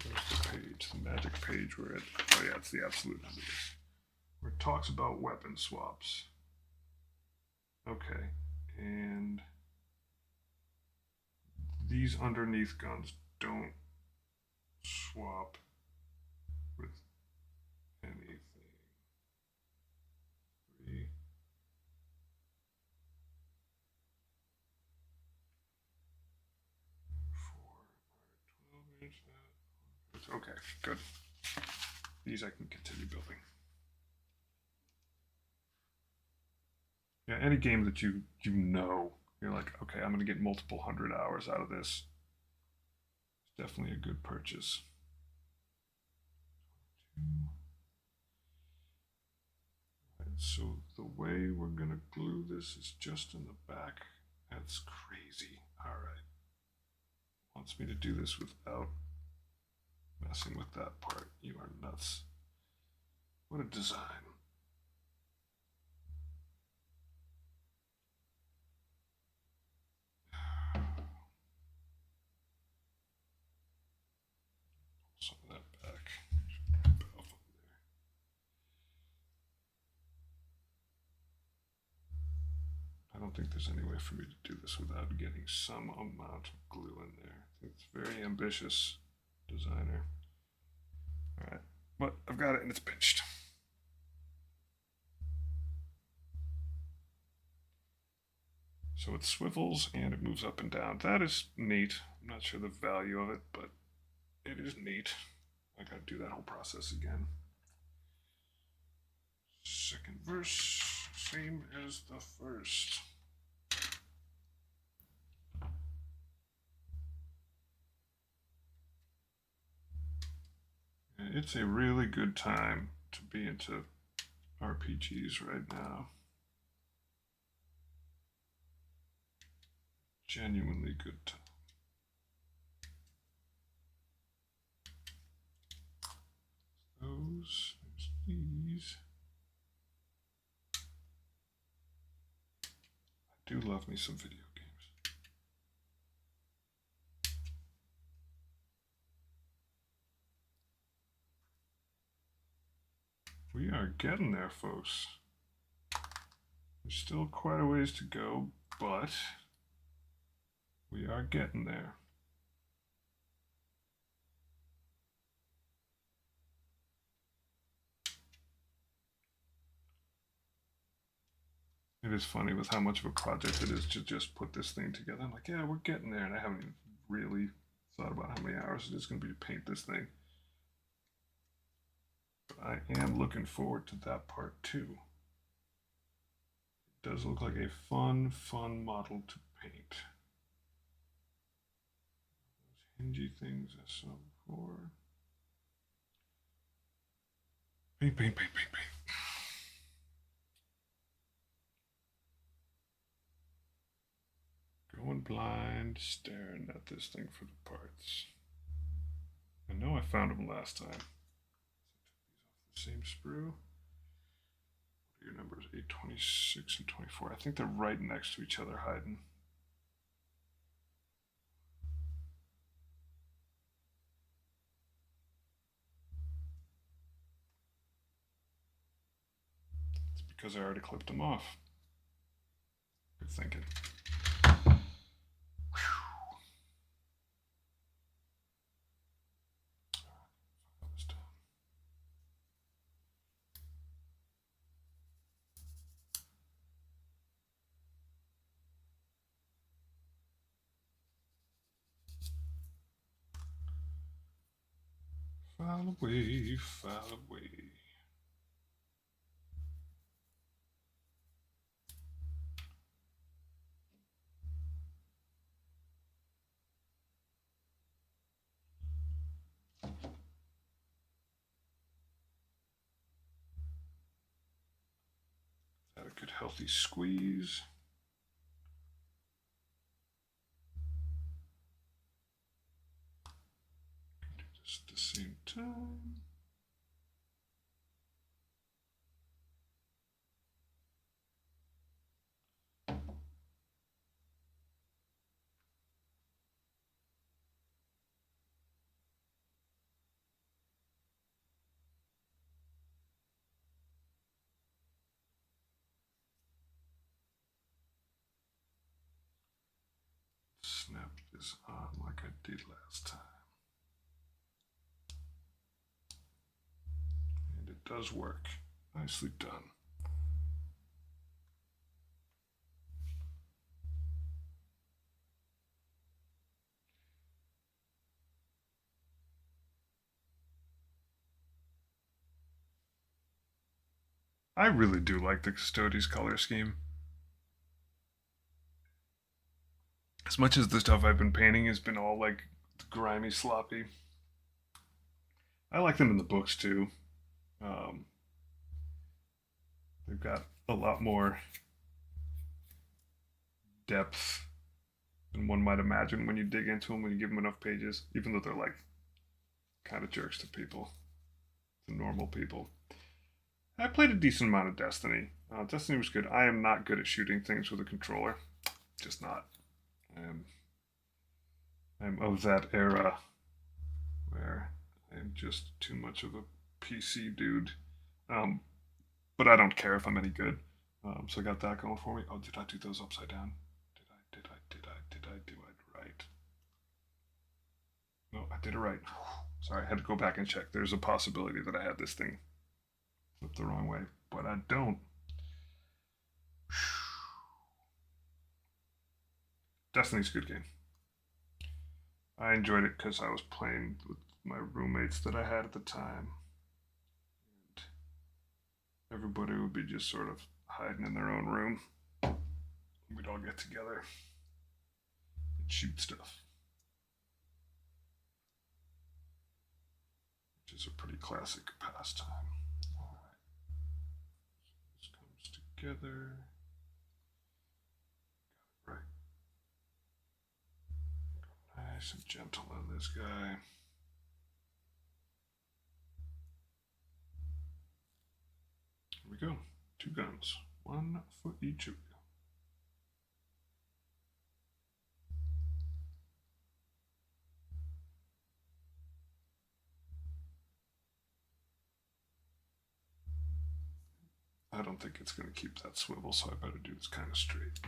There's the page, the magic page where it, oh yeah, it's the absolute end of this. Where it talks about weapon swaps. Okay, and these underneath guns don't swap with anything. 3. Okay, good. These I can continue building. Yeah, any game that you know, you're like, okay, I'm gonna get multiple 100 hours out of this. It's definitely a good purchase. Right, so the way we're gonna glue this is just in the back. That's crazy. All right. Wants me to do this without messing with that part. You are nuts. What a design. don't think there's any way for me to do this without getting some amount of glue in there. It's very ambitious, designer. All right, but I've got it and it's pinched. So it swivels and it moves up and down. That is neat. I'm not sure the value of it, but it is neat. I gotta do that whole process again. Second verse, same as the first. It's a really good time to be into RPGs right now. Genuinely good time. Those, there's these. I do love me some video games. We are getting there, folks. There's still quite a ways to go, but we are getting there. It is funny with how much of a project it is to just put this thing together. I'm like, yeah, we're getting there, and I haven't even really thought about how many hours it is going to be to paint this thing. But I am looking forward to that part too. It does look like a fun model to paint. Those hingy things I saw before. Paint, paint, paint, paint, paint. Going blind, staring at this thing for the parts. I know I found them last time. The same sprue. What are your numbers? 826 and 24. I think they're right next to each other, hiding. It's because I already clipped them off. Good thinking. File away, file away. That a good healthy squeeze. Do this at the same time. Snap this on like I did last time. And it does work. Nicely done. I really do like the Custodes color scheme. As much as the stuff I've been painting has been all like grimy, sloppy, I like them in the books too. They've got a lot more depth than one might imagine when you dig into them, when you give them enough pages, even though they're like kind of jerks to people, to normal people. I played a decent amount of Destiny. Destiny was good. I am not good at shooting things with a controller. Just not. I'm of that era where I'm just too much of a PC dude. But I don't care if I'm any good. So I got that going for me. Oh, did I do those upside down? Did I do it right? No, I did it right. Sorry, I had to go back and check. There's a possibility that I had this thing flipped the wrong way, but I don't. Destiny's a good game. I enjoyed it because I was playing with my roommates that I had at the time. And everybody would be just sort of hiding in their own room. We'd all get together and shoot stuff, which is a pretty classic pastime. All right, this comes together. Right. Nice and gentle on this guy. Here we go. 2 guns. 1 for each of you. I don't think it's going to keep that swivel, so I better do this kind of straight.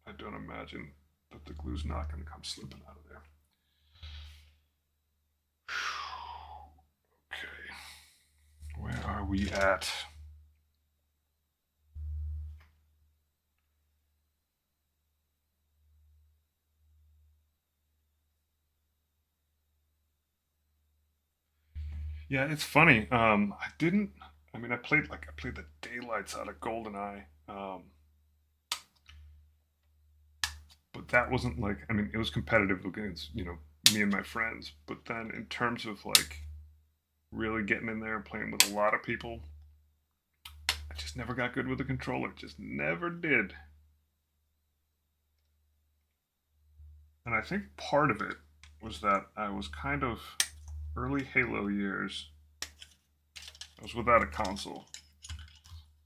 I don't imagine that the glue's not going to come slipping out of there. Okay. Where are we at? Yeah, it's funny. I played the daylights out of GoldenEye. But that wasn't like, it was competitive against, me and my friends. But then in terms of like really getting in there and playing with a lot of people, I just never got good with the controller. Just never did. And I think part of it was that I was kind of early Halo years. I was without a console.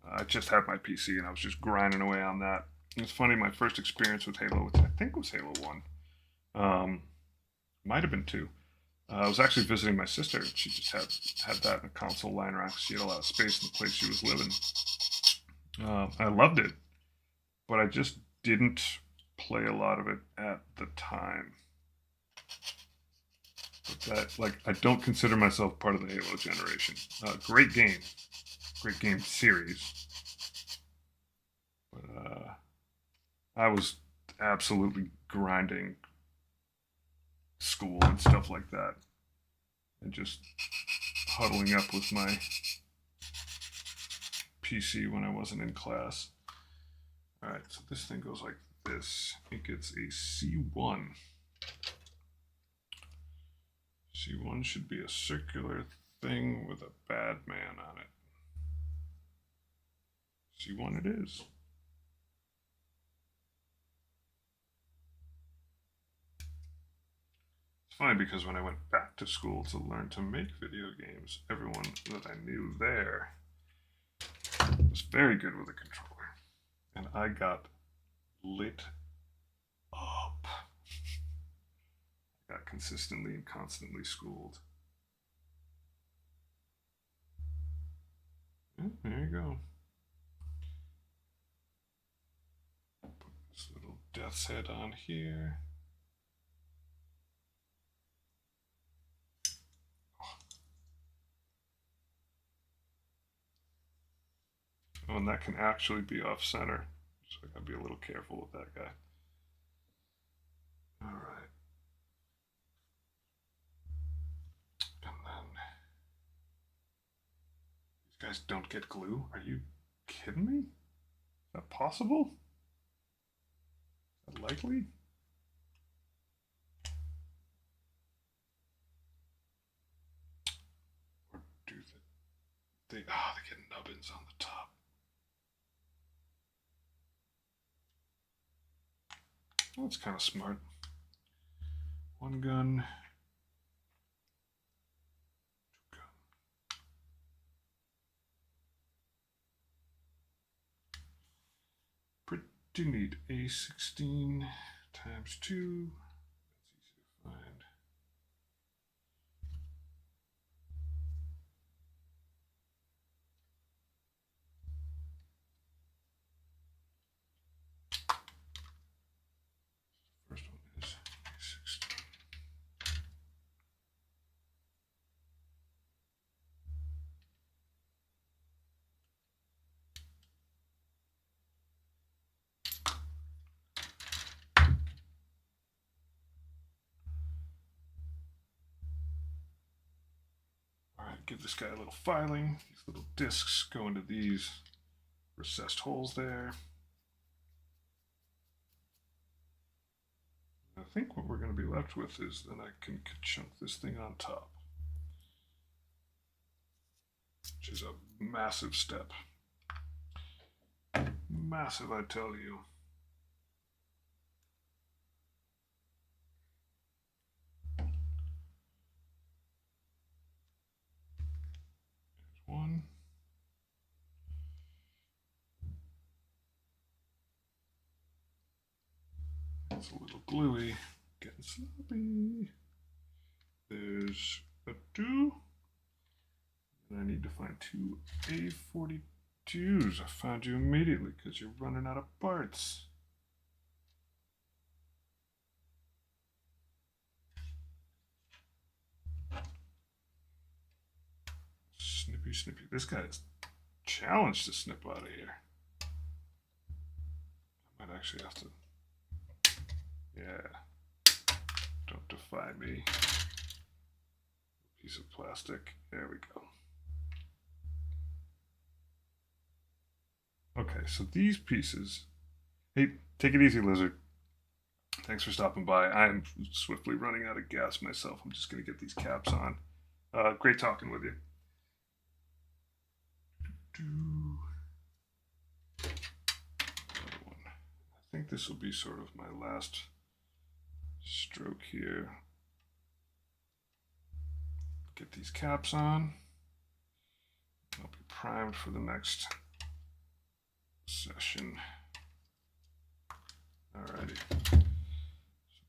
I just had my PC and I was just grinding away on that. It's funny, my first experience with Halo, which I think was Halo 1, might have been 2. I was actually visiting my sister, and she just had that in a console lying around because she had a lot of space in the place she was living. I loved it, but I just didn't play a lot of it at the time. But that, like, I don't consider myself part of the Halo generation. Great game series, but I was absolutely grinding school and stuff like that, and just huddling up with my PC when I wasn't in class. All right, so this thing goes like this. It gets a C1. C1 should be a circular thing with a bad man on it. C1 it is. It's funny because when I went back to school to learn to make video games, everyone that I knew there was very good with a controller. And I got lit up. I got consistently and constantly schooled. There you go. Put this little death's head on here. Oh, and that can actually be off center. So I gotta be a little careful with that guy. All right. And then these guys don't get glue? Are you kidding me? Is that possible? Is that likely? Or do they get nubbins on the top. That's kind of smart. 1 gun. 2 gun. Pretty neat. A16 times 2. That's easy to find. give this guy a little filing. These little discs go into these recessed holes there. I think what we're going to be left with is then I can chunk this thing on top, which is a massive step. Massive, I tell you. There's one. It's a little gluey, getting sloppy. There's a 2. And I need to find 2 A42s. I found you immediately because you're running out of parts. Snippy, snippy. This guy's challenged to snip out of here. I might actually have to. Yeah. Don't defy me. Piece of plastic. There we go. Okay, so these pieces. Hey, take it easy, Lizard. Thanks for stopping by. I'm swiftly running out of gas myself. I'm just going to get these caps on. Great talking with you. Another one. I think this will be sort of my last stroke here. Get these caps on. I'll be primed for the next session. Alrighty. So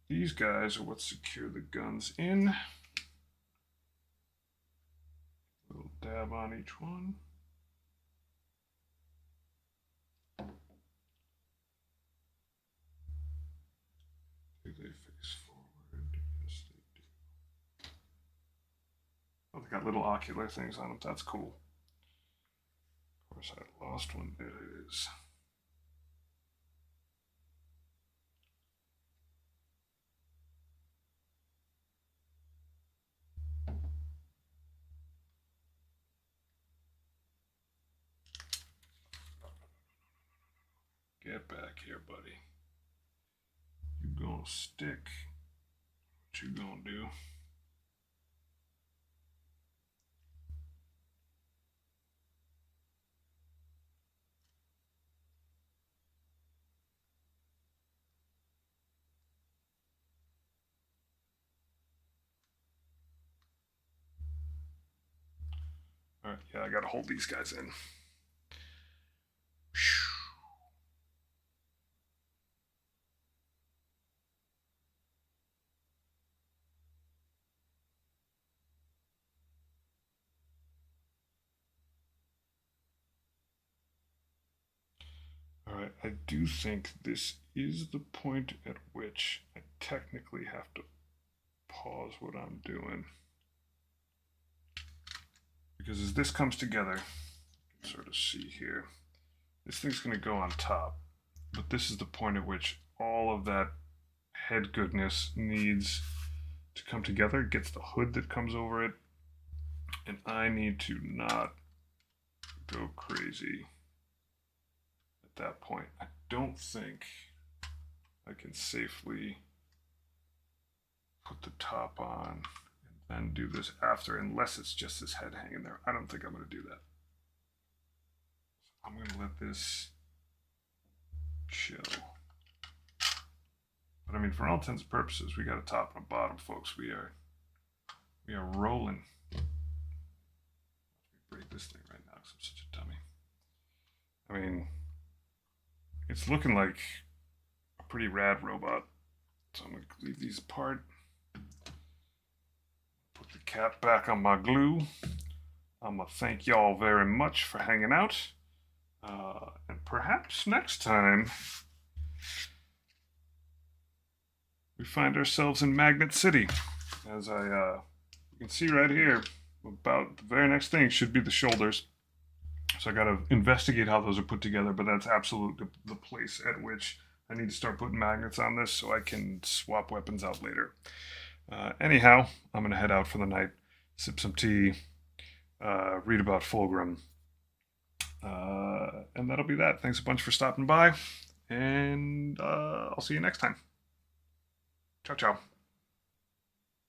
these guys are what secure the guns in. A little dab on each one. Do they face forward? Yes, they do. Oh, they got little ocular things on them. That's cool. Of course, I lost one. There it is. Get back here, buddy. You gonna stick. What you gonna do? Alright, yeah, I gotta hold these guys in. Alright, I do think this is the point at which I technically have to pause what I'm doing. Because as this comes together, you can sort of see here, this thing's going to go on top. But this is the point at which all of that head goodness needs to come together. It gets the hood that comes over it. And I need to not go crazy at that point. I don't think I can safely put the top on and do this after, unless it's just this head hanging there. I don't think I'm going to do that. I'm going to let this chill. But I mean, for all intents and purposes, we got a top and a bottom, folks. We are rolling. Let me break this thing right now because I'm such a dummy. I mean, it's looking like a pretty rad robot. So I'm going to leave these apart. Put the cap back on my glue. I'm going to thank y'all very much for hanging out. And perhaps next time we find ourselves in Magnet City. As you can see right here, about the very next thing should be the shoulders. So I got to investigate how those are put together, but that's absolutely the place at which I need to start putting magnets on this so I can swap weapons out later. Anyhow, I'm going to head out for the night, sip some tea, read about Fulgrim. And that'll be that. Thanks a bunch for stopping by, and I'll see you next time. Ciao, ciao.